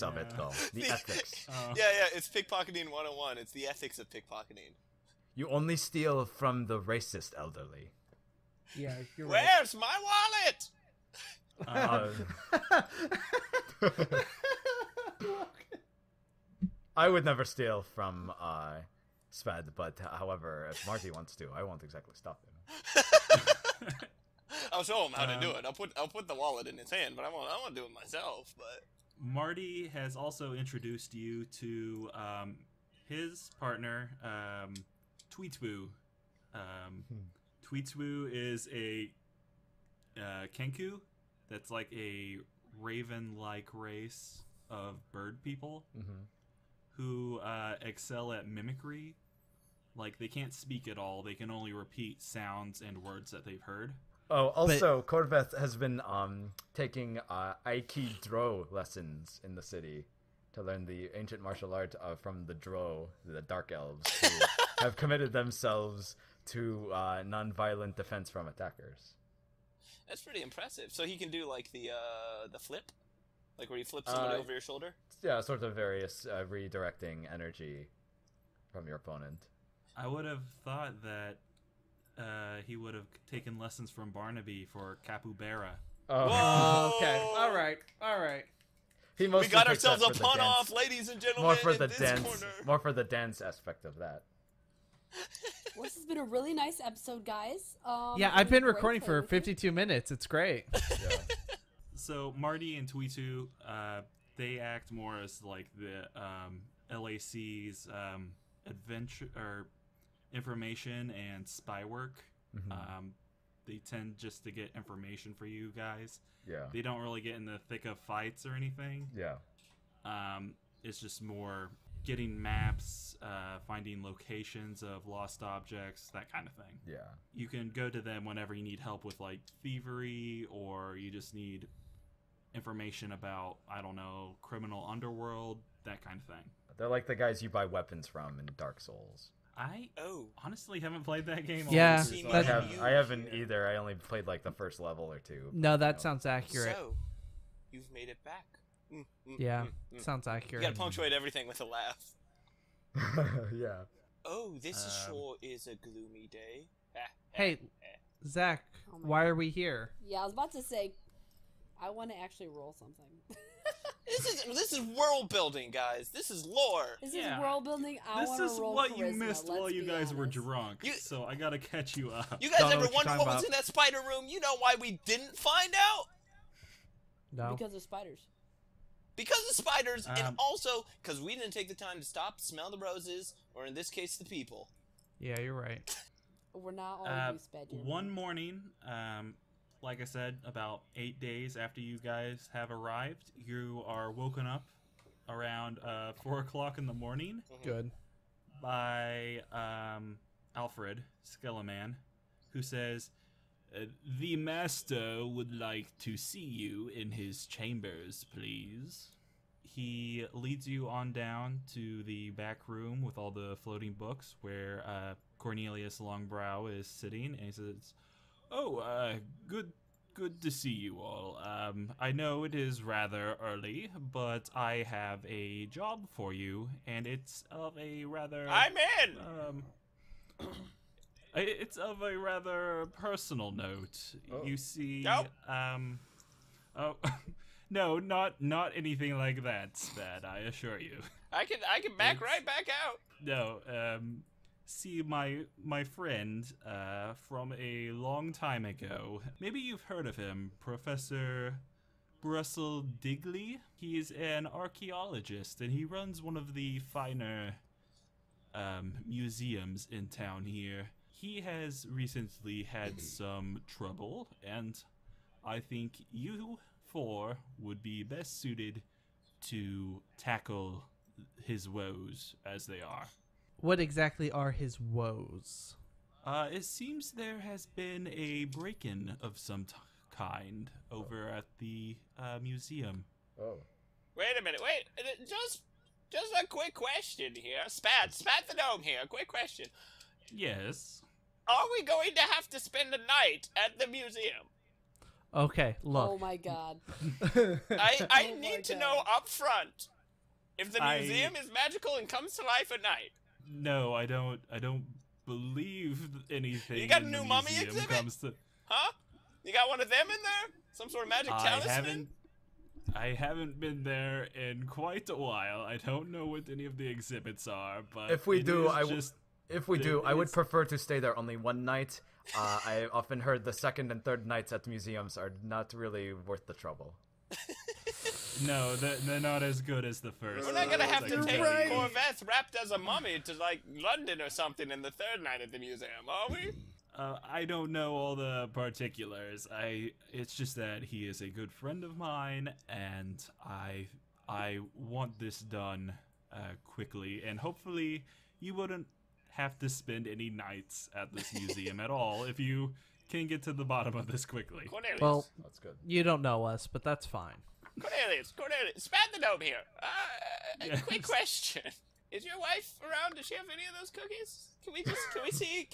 of it, though. The ethics. Yeah, it's pickpocketing 101. It's the ethics of pickpocketing. You only steal from the racist elderly. Yeah, you're right. Where's my wallet? I would never steal from Sped, but however, if Marty wants to, I won't exactly stop him. I'll show him how to do it. I'll put the wallet in his hand, but I won't do it myself. But Marty has also introduced you to his partner, Tweetswoo. Tweetswoo is a Kenku. That's like a raven-like race of bird people who excel at mimicry. Like, they can't speak at all. They can only repeat sounds and words that they've heard. Oh, also, Corveth has been taking Aikido lessons in the city to learn the ancient martial art from the Dro, the Dark Elves, who have committed themselves to non-violent defense from attackers. That's pretty impressive. So he can do like the flip, like where you flip somebody over your shoulder. Yeah, sort of various redirecting energy from your opponent. I would have thought that he would have taken lessons from Barnaby for Capybara. Oh, okay. All right. We got ourselves a pun off, ladies and gentlemen. More for the dance aspect of that. Well, this has been a really nice episode, guys. Yeah, I've been recording for 52 minutes. It's great. Yeah. So Marty and Tweetu, they act more as like the LAC's adventure or information and spy work. They tend just to get information for you guys. Yeah. They don't really get in the thick of fights or anything. Yeah. It's just more getting maps, finding locations of lost objects, that kind of thing. Yeah. You can go to them whenever you need help with like thievery, or you just need information about, I don't know, criminal underworld, that kind of thing. They're like the guys you buy weapons from in Dark Souls. I honestly haven't played that game. Yeah, I haven't either. I only played like the first level or two. No, that sounds accurate. So, you've made it back. Sounds accurate. You gotta punctuate everything with a laugh. Yeah. Oh, this sure is a gloomy day. Hey, Zach, why are we here? Yeah, I was about to say, I want to actually roll something. This is world building, guys. This is lore. This is world building. I want to roll This is what you charisma, missed while you guys were honest. drunk. So I gotta catch you up. You guys ever wonder what was in that spider room? You know why we didn't find out? No. Because of spiders. Because of spiders, and also because we didn't take the time to stop, smell the roses, or in this case, the people. Yeah, you're right. We're not all use bed. One morning, like I said, about 8 days after you guys have arrived, you are woken up around 4 o'clock in the morning. Good. By Alfred, Skeleman, who says, "The master would like to see you in his chambers, please." He leads you on down to the back room with all the floating books where Cornelius Longbrow is sitting, and he says, "Oh, good to see you all. I know it is rather early, but I have a job for you, and it's of a rather... I'm in! It's of a rather personal note. Oh. You see... Nope. No, not anything like that, Spad, I assure you. I can back right back out. No, see, my friend from a long time ago, maybe you've heard of him, Professor Russell Digley. He's an archaeologist, and he runs one of the finer museums in town here. He has recently had some trouble, and I think you four would be best suited to tackle his woes as they are. What exactly are his woes? It seems there has been a break-in of some kind over at the museum. Oh. Wait a minute, just a quick question here. Spat the gnome here, quick question. Yes. Are we going to have to spend a night at the museum? Okay, look. Oh my god. I Oh need my to God. know up front if the museum is magical and comes to life at night. No, I don't believe anything. You got a in new the mummy museum exhibit? comes to... Huh? You got one of them in there? Some sort of magic talisman? I haven't been there in quite a while. I don't know what any of the exhibits are, but If we it do, is I would prefer to stay there only one night. I often heard the second and third nights at museums are not really worth the trouble. No, they're not as good as the first. We're not gonna have to take right. Corveth wrapped as a mummy to, like, London or something in the third night at the museum, are we? I don't know all the particulars. It's just that he is a good friend of mine, and I want this done quickly, and hopefully you wouldn't have to spend any nights at this museum at all if you can get to the bottom of this quickly. Cornelius. Well, That's good. you don't know us, but that's fine. Cornelius, Spat the gnome here. Yes. Quick question. Is your wife around? Does she have any of those cookies? Can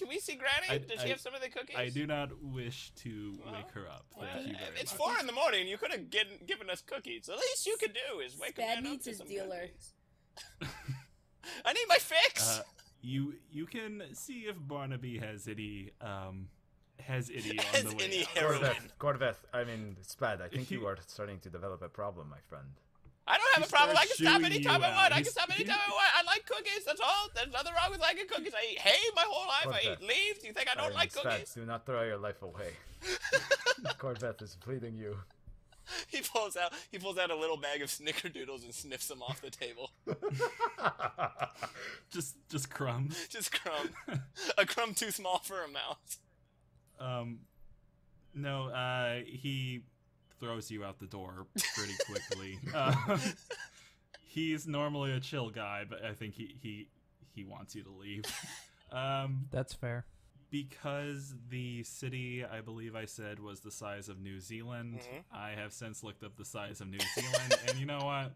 we see Granny? Does she have some of the cookies? I do not wish to wake her up. Thank you very It's much. 4 in the morning. You could have given us cookies. The least you could do is wake Spad a man up needs to his some dealer. cookies. I need my fix. You can see if Barnaby has any on Has the way. any out. heroin? Spad, I think you are starting to develop a problem, my friend. I don't have a problem. I can stop chewing anytime you I want. out. I can stop anytime I want. I like cookies. That's all. There's nothing wrong with liking cookies. I eat hay my whole life. I Corveth. eat leaves. Do you think I don't like Spad, cookies? do not throw your life away. Corveth is pleading you. He pulls out a little bag of snickerdoodles and sniffs them off the table. just crumbs. Just crumb. A crumb too small for a mouse. No, he throws you out the door pretty quickly. He's normally a chill guy, but I think he wants you to leave. That's fair. Because the city, I believe I said, was the size of New Zealand, I have since looked up the size of New Zealand, and you know what?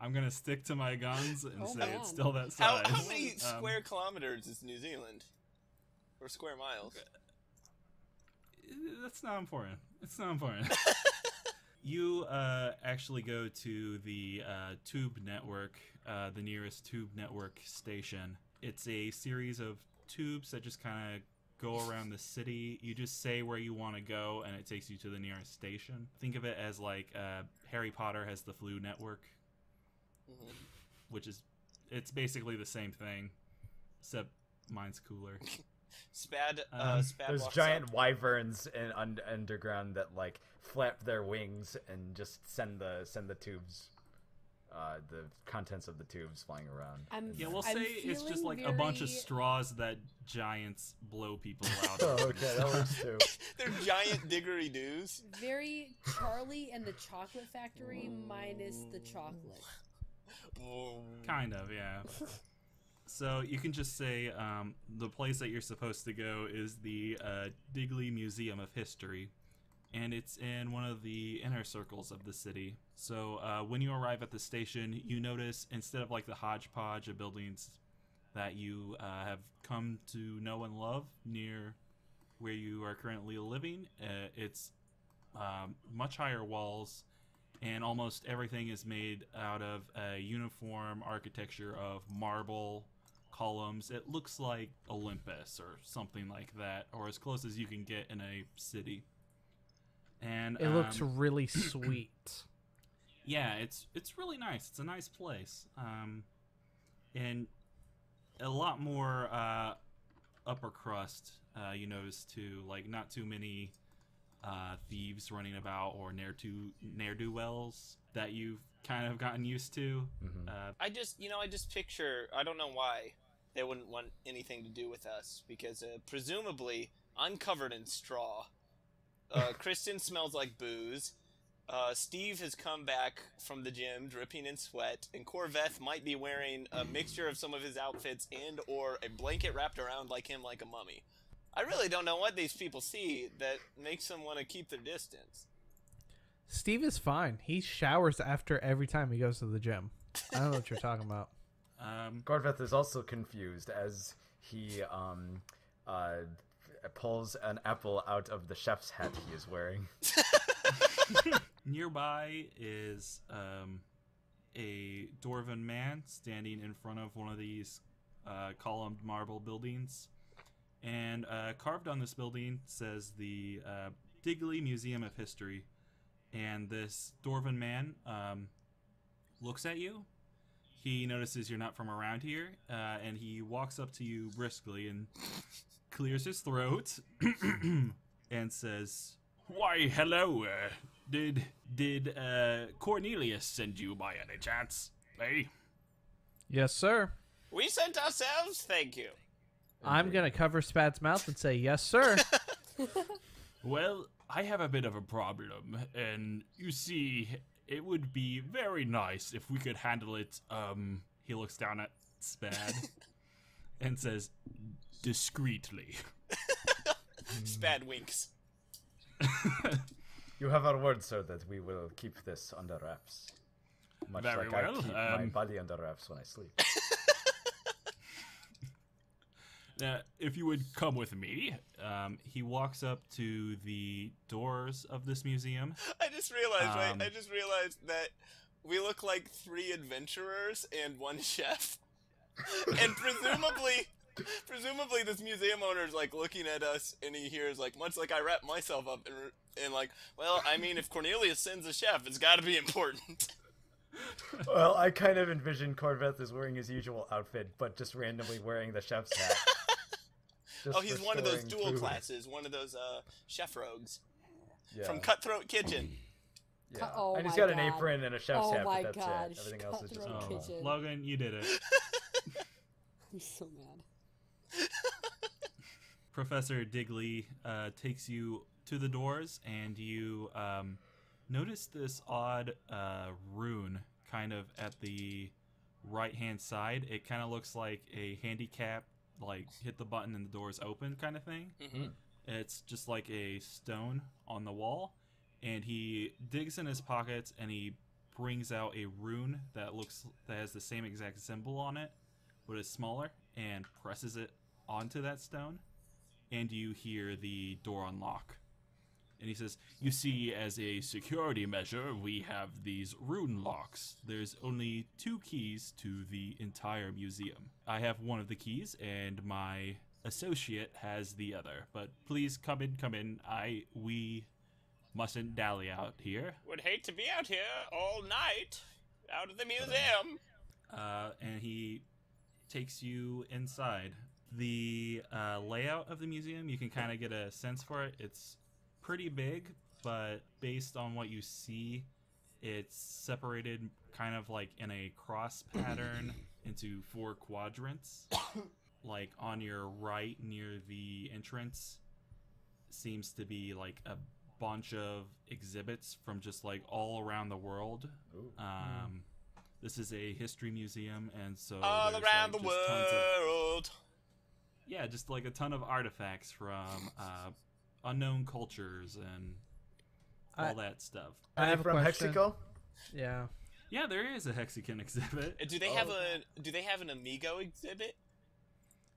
I'm going to stick to my guns and say man. it's still that size. How many square kilometers is New Zealand? Or square miles? That's not important. It's not important. You actually go to the tube network, the nearest tube network station. It's a series of tubes that just kind of go around the city. You just say where you want to go, and it takes you to the nearest station. Think of it as like Harry Potter has the Flu Network, which is it's basically the same thing, except mine's cooler. Spad There's walks giant up. wyverns in underground that like flap their wings and just send the tubes, the contents of the tubes flying around. Yeah, we'll I'm say it's just feeling like a bunch of very- straws that giants blow people out Oh, of. okay, that works too. They're giant diggery-doos. Very Charlie and the Chocolate Factory minus the chocolate. Kind of, yeah. So you can just say the place that you're supposed to go is the Digley Museum of History, and it's in one of the inner circles of the city. So when you arrive at the station, you notice instead of like the hodgepodge of buildings that you have come to know and love near where you are currently living, it's much higher walls, and almost everything is made out of a uniform architecture of marble columns. It looks like Olympus or something like that, or as close as you can get in a city. And It looks really sweet. yeah, it's really nice. It's a nice place, and a lot more upper crust. You notice too, like not too many thieves running about or ne'er-do-wells that you've kind of gotten used to. I just picture, I don't know why they wouldn't want anything to do with us, because presumably I'm covered in straw. Kristen smells like booze. Steve has come back from the gym dripping in sweat, and Corveth might be wearing a mixture of some of his outfits and or a blanket wrapped around like him like a mummy. I really don't know what these people see that makes them want to keep their distance. Steve is fine. He showers after every time he goes to the gym. I don't know what you're talking about. Corveth is also confused as he pulls an apple out of the chef's hat he is wearing. Nearby is a dwarven man standing in front of one of these columned marble buildings. And carved on this building says the Digley Museum of History. And this dwarven man looks at you. He notices you're not from around here, and he walks up to you briskly and clears his throat and says, "Why, hello. Did Cornelius send you by any chance? Eh?" Yes, sir. We sent ourselves, thank you. I'm going to cover Spad's mouth and say, yes, sir. Well, I have a bit of a problem, and you see, it would be very nice if we could handle it, he looks down at Spad and says, discreetly. Spad winks. You have our word, sir, that we will keep this under wraps. Much Very like well, I keep my body under wraps when I sleep. Now, if you would come with me, he walks up to the doors of this museum. I just realized that we look like 3 adventurers and 1 chef. And presumably this museum owner is like looking at us, and he hears like, much like I wrap myself up and like, well, I mean, if Cornelius sends a chef, it's got to be important. Well, I kind of envision Corveth as wearing his usual outfit, but just randomly wearing the chef's hat. Oh, he's one of those storing dual food. classes, one of those chef rogues Yeah. from Cutthroat Kitchen. Yeah. Oh and he's my got an God. apron and a chef's Oh hat, my but that's God. it. Everything else is just Cutthroat normal. Kitchen. Logan, you did it. I'm so mad. Professor Digley takes you to the doors, and you notice this odd rune kind of at the right-hand side. It kind of looks like a handicap, like hit the button and the doors open kind of thing. Mm-hmm. It's just like a stone on the wall, and he digs in his pockets and he brings out a rune that has the same exact symbol on it, but it's smaller, and presses it onto that stone, and you hear the door unlock. And he says, "You see, as a security measure, we have these rune locks. There's only 2 keys to the entire museum. I have one of the keys, and my associate has the other. But please come in. We mustn't dally out here." Would hate to be out here all night, out of the museum. And he takes you inside. The layout of the museum, you can kind of get a sense for it. It's pretty big, but based on what you see, it's separated kind of like in a cross pattern into 4 quadrants. Like on your right near the entrance seems to be like a bunch of exhibits from just like all around the world. This is a history museum, and so All there's, around like, the just tons world. yeah, just like a ton of artifacts from unknown cultures and all that stuff. I have a from question. Mexico? Yeah. Yeah, there is a Hexican exhibit. Do they have an Amigo exhibit?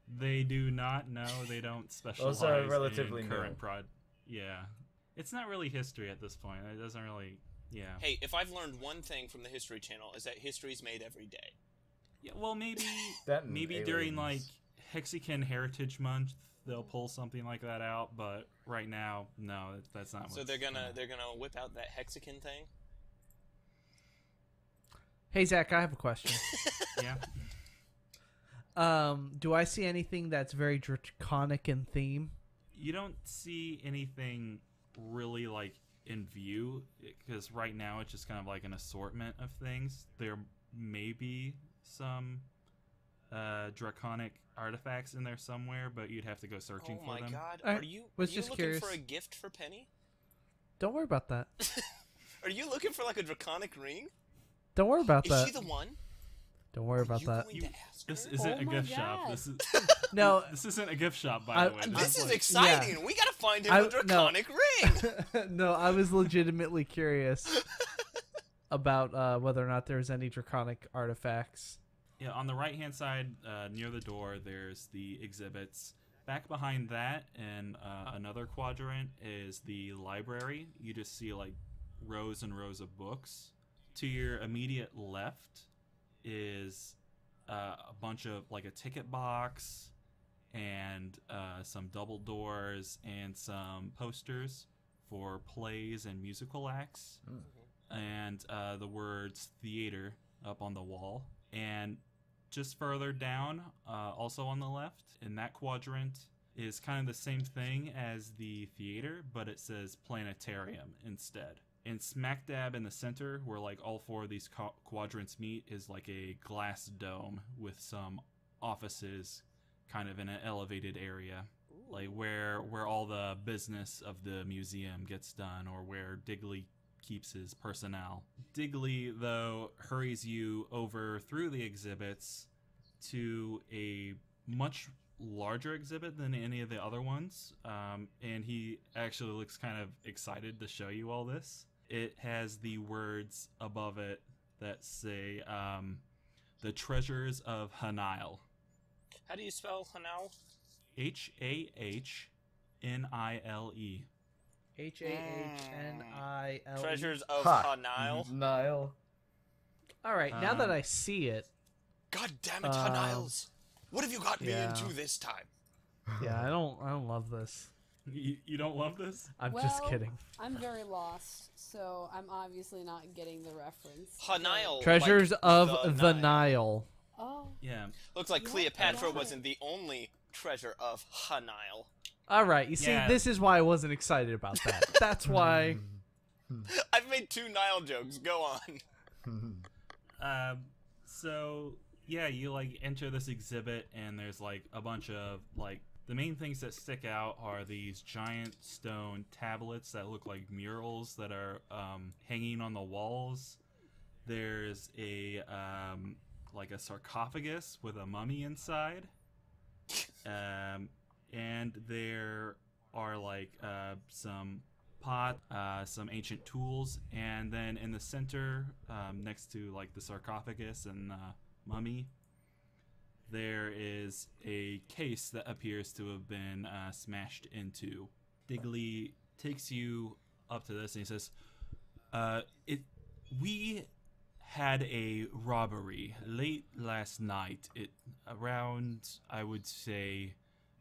They do not. No, they don't specialize. Those are relatively in new. current Yeah, it's not really history at this point. It doesn't really. Yeah. Hey, if I've learned one thing from the History Channel, is that history's made every day. Yeah. Well, maybe That and maybe during like aliens. Hexican Heritage Month they'll pull something like that out. But right now, no, that's not. So they're gonna whip out that Hexican thing. Hey, Zach, I have a question. Yeah. Do I see anything that's very draconic in theme? You don't see anything really like in view, because right now it's just kind of like an assortment of things. There may be some draconic artifacts in there somewhere, but you'd have to go searching for them. Oh my god, I are you was looking just curious. for a gift for Penny? Don't worry about that. Are you looking for like a draconic ring? Don't worry about Is that. she the one? Don't worry about you that. Going to ask her? This isn't Oh a my gift shop. God. This is No, this isn't a gift shop, by the way. This is like, exciting. We gotta find him a draconic ring. no, I was legitimately curious about whether or not there's any draconic artifacts. Yeah, on the right-hand side, near the door, there's the exhibits. Back behind that, in another quadrant, is the library. You just see like rows and rows of books. To your immediate left is a bunch of like a ticket box and some double doors and some posters for plays and musical acts, and the words theater up on the wall. And just further down, also on the left, in that quadrant, is kind of the same thing as the theater, but it says planetarium instead. And smack dab in the center, where like all four of these quadrants meet, is like a glass dome with some offices kind of in an elevated area. Like where all the business of the museum gets done, or where Digley keeps his personnel. Digley, though, hurries you over through the exhibits to a much larger exhibit than any of the other ones, and he actually looks kind of excited to show you all this. It has the words above it that say, the treasures of Hanile. How do you spell Hanile? Hanile. Hanile. Treasures of Ha. Hanile. Nile. All right, now that I see it, God damn it, Haniles! What have you got me yeah. into this time? yeah, I don't love this. You don't love this? I'm just Well, kidding. I'm very lost, so I'm obviously not getting the reference. Hanile. Treasures like of the Nile. Oh, Yeah. Looks like Yeah, Cleopatra got wasn't the only treasure of Hanile. All right, you see, Yeah. this is why I wasn't excited about that. That's why. I've made 2 Nile jokes. Go on. So yeah, you like enter this exhibit, and there's like a bunch of like, the main things that stick out are these giant stone tablets that look like murals that are hanging on the walls. There's a like a sarcophagus with a mummy inside, and there are like some pot, some ancient tools, and then in the center, next to like the sarcophagus and mummy, there is a case that appears to have been smashed into. Digley takes you up to this and he says, we had a robbery late last night, around, I would say,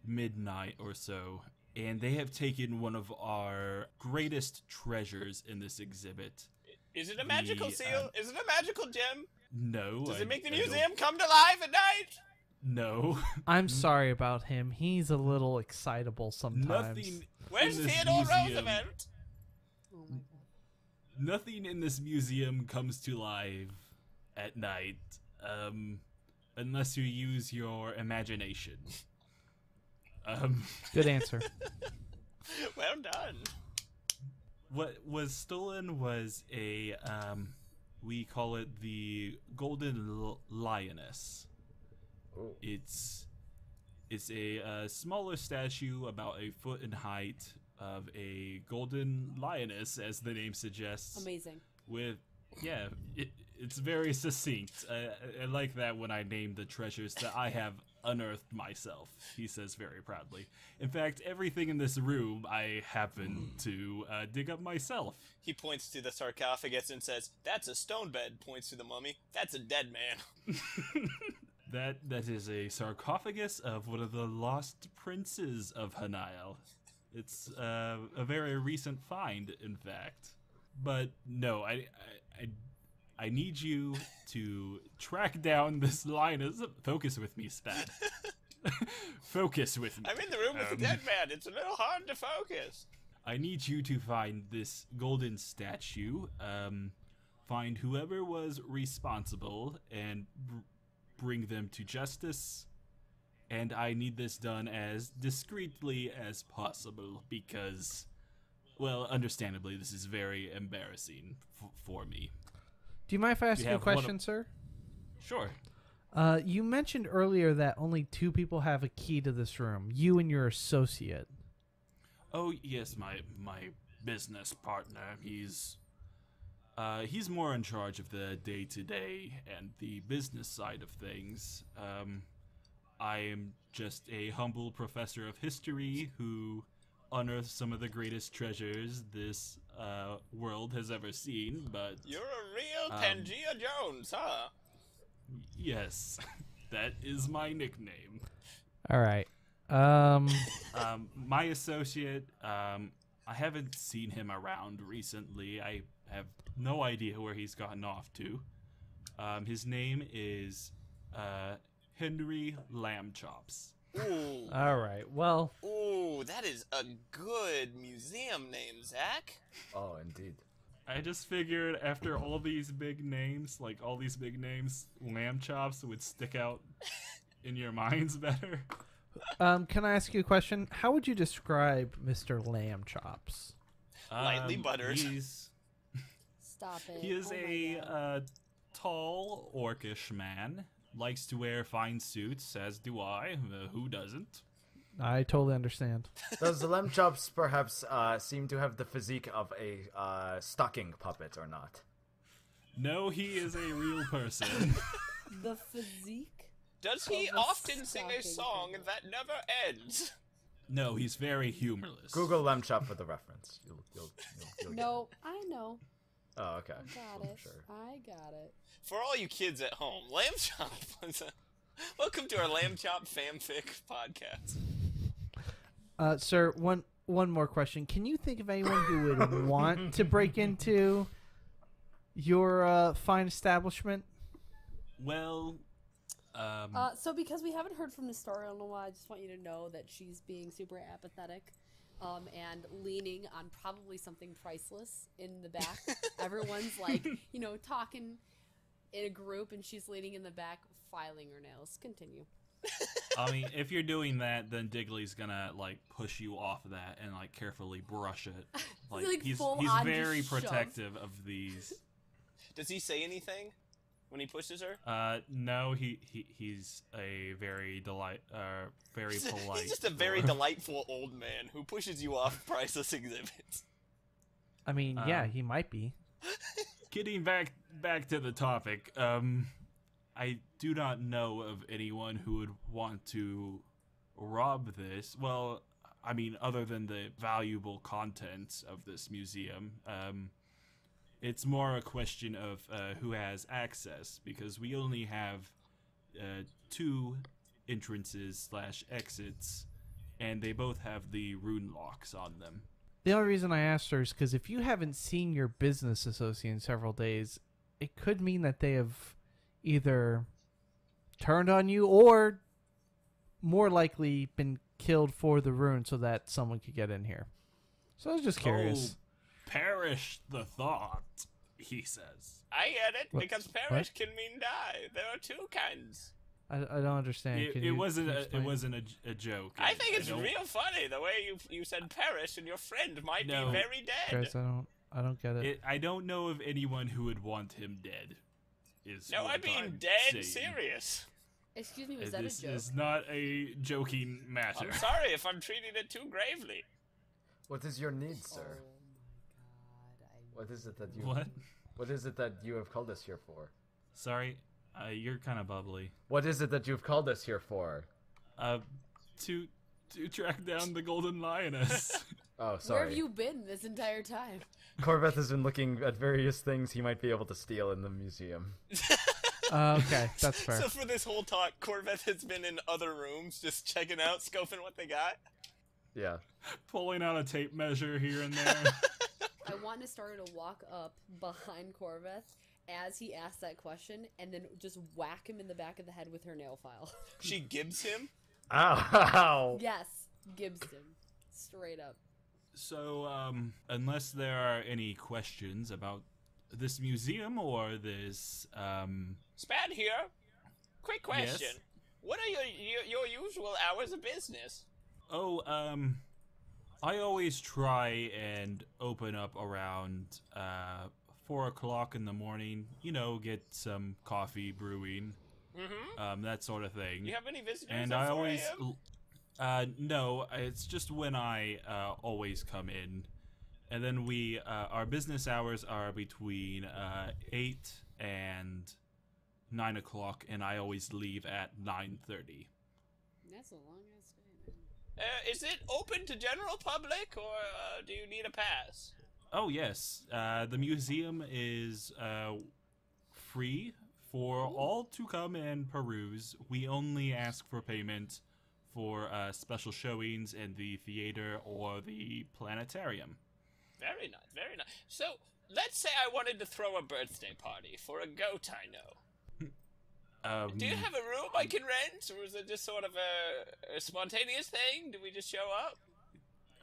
midnight or so, and they have taken one of our greatest treasures in this exhibit. Is it a magical seal? Is it a magical gem? No. Does it make the I don't- museum come to life at night? No. I'm sorry about him. He's a little excitable sometimes. Nothing. Where's in this Theodore museum- Roosevelt? oh my god. Nothing in this museum comes to life at night, unless you use your imagination. Good answer. Well done. What was stolen was a, we call it the Golden Lioness. Oh. It's a smaller statue, about a foot in height, of a golden lioness, as the name suggests. Amazing. With, yeah, it's very succinct. I like that when I name the treasures that I have unearthed myself, he says very proudly. In fact, everything in this room I happen to dig up myself. He points to the sarcophagus and says, "That's a stone bed." Points to the mummy. "That's a dead man." That is a sarcophagus of one of the lost princes of Hanile. It's a very recent find, in fact. But no, I need you to track down this lioness. Focus with me, Spat. Focus with me. I'm in the room with the dead man. It's a little hard to focus. I need you to find this golden statue, find whoever was responsible, and bring them to justice. And I need this done as discreetly as possible because, well, understandably, this is very embarrassing for me. Do you mind if I ask you a question, sir? Sure. You mentioned earlier that only 2 people have a key to this room, you and your associate. Oh, yes, my business partner. He's more in charge of the day-to-day and the business side of things. I am just a humble professor of history who unearthed some of the greatest treasures this world has ever seen, but... You're a real Pangea Jones, huh? Yes, that is my nickname. All right. My associate, I haven't seen him around recently. I have no idea where he's gotten off to. His name is Henry Lambchops. Ooh. All right. Well. Ooh, that is a good museum name, Zach. Oh, indeed. I just figured after all these big names, Lamb Chops would stick out in your minds better. Can I ask you a question? How would you describe Mr. Lambchops? Lightly buttered. Stop it. He is Oh my a God. tall, orcish man. Likes to wear fine suits, as do I. Who doesn't? I totally understand. Does the Lamb Chops perhaps seem to have the physique of a stocking puppet or not? No, he is a real person. The physique? Does he Of a often sing a stocking song puppet. that never ends? No, he's very humorless. Google Lamb Chop for the reference. You'll get No, I know. it. Oh, okay. Got it. Sure. I got it. For all you kids at home, Lamb Chop was a... Welcome to our Lamb Chop fanfic podcast. Sir, one more question. Can you think of anyone who would want to break into your fine establishment? Well, So because we haven't heard from Nestariel in a while, I just want you to know that she's being super apathetic, and leaning on probably something priceless in the back. Everyone's like, talking in a group, and she's leaning in the back, filing her nails. Continue. I mean, if you're doing that, then Digley's gonna push you off of that and carefully brush it. He's full on very just shove. protective of these. Does he say anything when he pushes her? No, he's a very very polite. He's just a very delightful old man who pushes you off priceless exhibits. I mean, yeah, he might be. Getting back to the topic, I do not know of anyone who would want to rob this. Well, I mean, other than the valuable contents of this museum, it's more a question of who has access, because we only have 2 entrances / exits, and they both have the rune locks on them. The only reason I asked her is because if you haven't seen your business associate in several days, it could mean that they have either turned on you or more likely been killed for the rune so that someone could get in here. So I was just curious. Oh, perish the thought, he says. I get it, What? because perish can mean die. There are 2 kinds. I don't understand. It wasn't a joke. I think it's don't- real funny the way you said perish and your friend might No. be very dead. Guys, I don't get it. I don't know of anyone who would want him dead. No, I what mean I'm dead saying. serious. Excuse me, was that This a joke? is not a joking matter. I'm sorry if I'm treating it too gravely. What is your need, Oh sir? my god. What is it that you? What? What is it that you have called us here for? Sorry, you're kind of bubbly. What is it that you've called us here for? To track down the golden lioness. Oh, Where sorry. have you been this entire time? Corveth has been looking at various things he might be able to steal in the museum. Okay, that's fair. So for this whole talk, Corveth has been in other rooms just checking out, scoping what they got. Yeah. Pulling out a tape measure here and there. I want Nestariel to walk up behind Corveth as he asks that question, and then just whack him in the back of the head with her nail file. She gibbs him. Ow! Yes, Gibson. Straight up. So, unless there are any questions about this museum or this, Span here. Quick question. Yes? What are your usual hours of business? Oh, I always try and open up around, 4 o'clock in the morning. You know, get some coffee brewing, that sort of thing. You have any visitors And at I 4 always, a.m.? no, it's just when I, always come in. And then our business hours are between, 8 and 9 o'clock, and I always leave at 9:30. That's a long ass day, man. Is it open to general public, or do you need a pass? Oh, yes. The museum is, free for all to come and peruse. We only ask for payment for special showings in the theater or the planetarium. Very nice, very nice. So, let's say I wanted to throw a birthday party for a goat I know. Do you have a room I can rent, or is it just sort of a spontaneous thing? Do we just show up?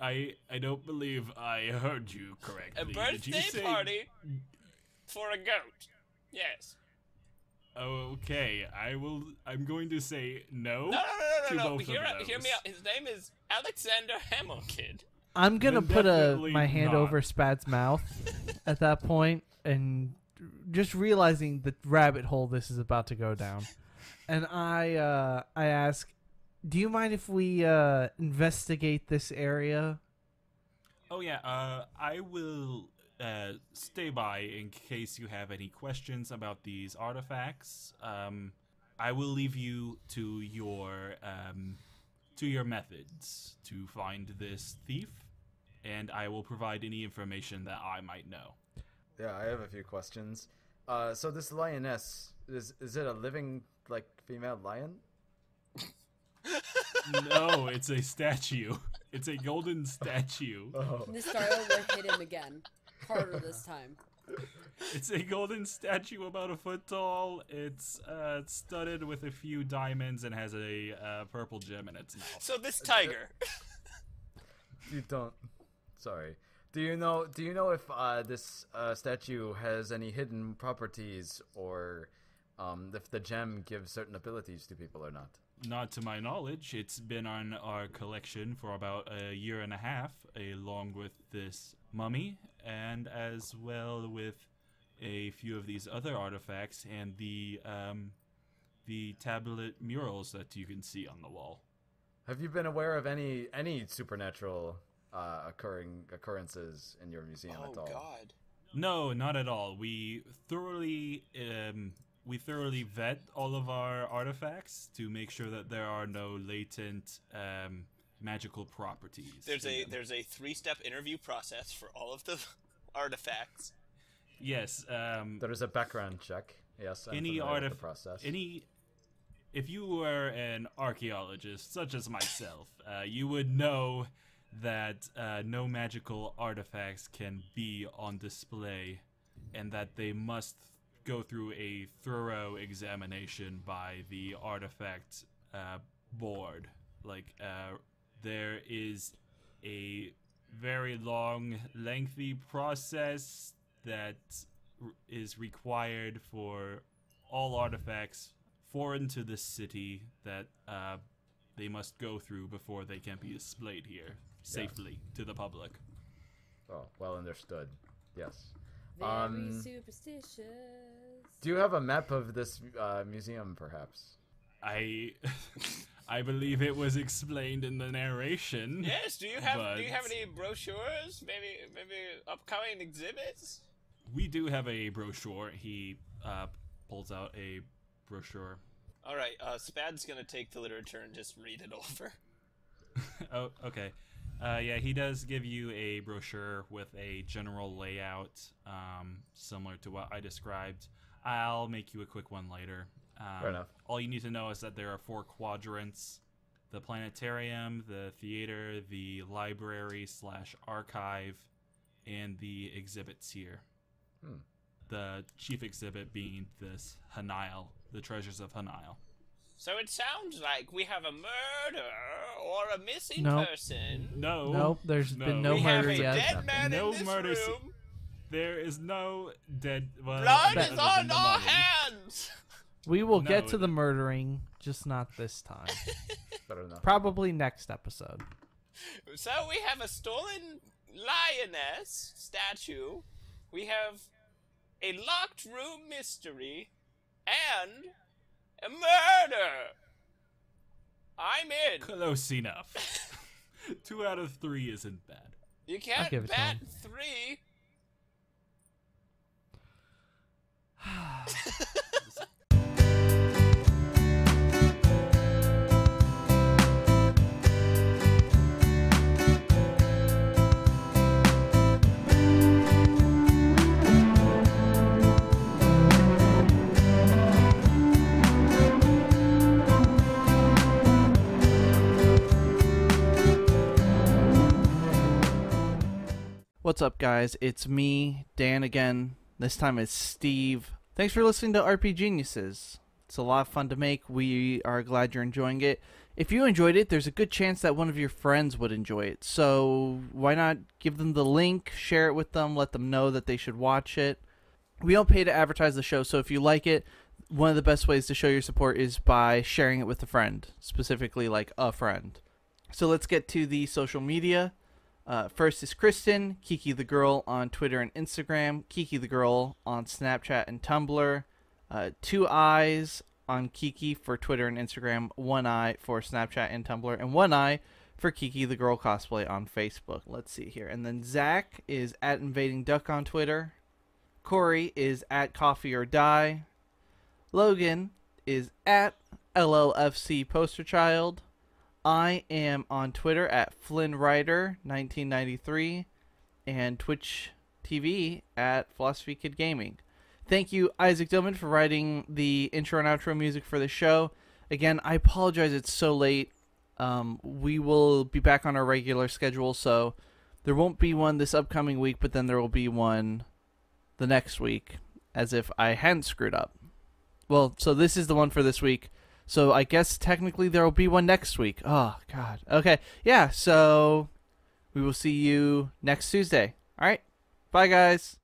I don't believe I heard you correctly. A Did you birthday say... party for a goat. Yes. Okay, I'm going to say no. No. to both of Hear those. me out. His name is Alexander Hamilkid. I'm gonna Then put definitely my hand not. over Spad's mouth at that point, and just realizing the rabbit hole this is about to go down, and I ask, do you mind if we investigate this area? Oh yeah, I will stay by in case you have any questions about these artifacts. I will leave you to your methods to find this thief, and I will provide any information that I might know. Yeah, I have a few questions. So this lioness, is it a living, like, female lion? No, it's a statue. It's a golden statue. Oh. Nestariel will hit him again. Harder this time. It's a golden statue about a foot tall. It's studded with a few diamonds and has a purple gem in its mouth. So this tiger. You don't... Sorry. Do you know if this statue has any hidden properties, or if the gem gives certain abilities to people or not? Not to my knowledge. It's been on our collection for about a year and a half, along with this mummy, and as well with a few of these other artifacts and the tablet murals that you can see on the wall. Have you been aware of any supernatural occurrences in your museum at all? Oh God. No, not at all. We thoroughly vet all of our artifacts to make sure that there are no latent magical properties. There's a 3-step interview process for all of the artifacts. Yes. There is a background check. Yes, I'm Any familiar with the process. If you were an archaeologist, such as myself, you would know that no magical artifacts can be on display, and that they must go through a thorough examination by the artifact board. There is a very long, lengthy process that is required for all artifacts foreign to the city that they must go through before they can be displayed here safely to the public. Oh, well understood. Yes. Very superstitious. Do you have a map of this museum, perhaps? I believe it was explained in the narration. Yes. Do you have any brochures? Maybe upcoming exhibits? We do have a brochure. He pulls out a brochure. All right. Spad's gonna take the literature and just read it over. Oh, okay. Yeah, he does give you a brochure with a general layout, similar to what I described. I'll make you a quick one later. Fair enough. All you need to know is that there are 4 quadrants: the planetarium, the theater, the library/archive, and the exhibits here. The chief exhibit being this Hanile, the treasures of Hanile. So it sounds like we have a murder or a missing Nope. person. No. Nope, there's been no We have murder a yet. dead man No in this murder room. There is no dead. Well, Blood other is than on the our mummy. hands. We will get No, to the murdering, just not this time. Better enough. Probably next episode. So we have a stolen lioness statue. We have a locked room mystery. And a murder. I'm in. Close enough. 2 out of 3 isn't bad. You I'll can't give it to bat him. 3. What's up, guys? It's me, Dan again. This time it's Steve. Thanks for listening to RPGeniuses. It's a lot of fun to make. We are glad you're enjoying it. If you enjoyed it, there's a good chance that one of your friends would enjoy it. So why not give them the link, share it with them, let them know that they should watch it. We don't pay to advertise the show, so if you like it, one of the best ways to show your support is by sharing it with a friend, specifically like a friend. So let's get to the social media. First is Kristen, Kiki the Girl on Twitter and Instagram, Kiki the Girl on Snapchat and Tumblr, 2 eyes on Kiki for Twitter and Instagram, 1 eye for Snapchat and Tumblr, and 1 eye for Kiki the Girl Cosplay on Facebook. Let's see here. And then Zach is at Invading Duck on Twitter, Corey is at Coffee or Die, Logan is at LLFC Poster Child, I am on Twitter at FlynnWriter1993 and Twitch TV at Philosophy Kid Gaming. Thank you, Isaac Dillman, for writing the intro and outro music for the show. Again, I apologize it's so late. We will be back on our regular schedule, so there won't be one this upcoming week, but then there will be one the next week, as if I hadn't screwed up. Well, so this is the one for this week. So I guess technically there will be one next week. Oh, God. Okay. Yeah, so we will see you next Tuesday. All right. Bye, guys.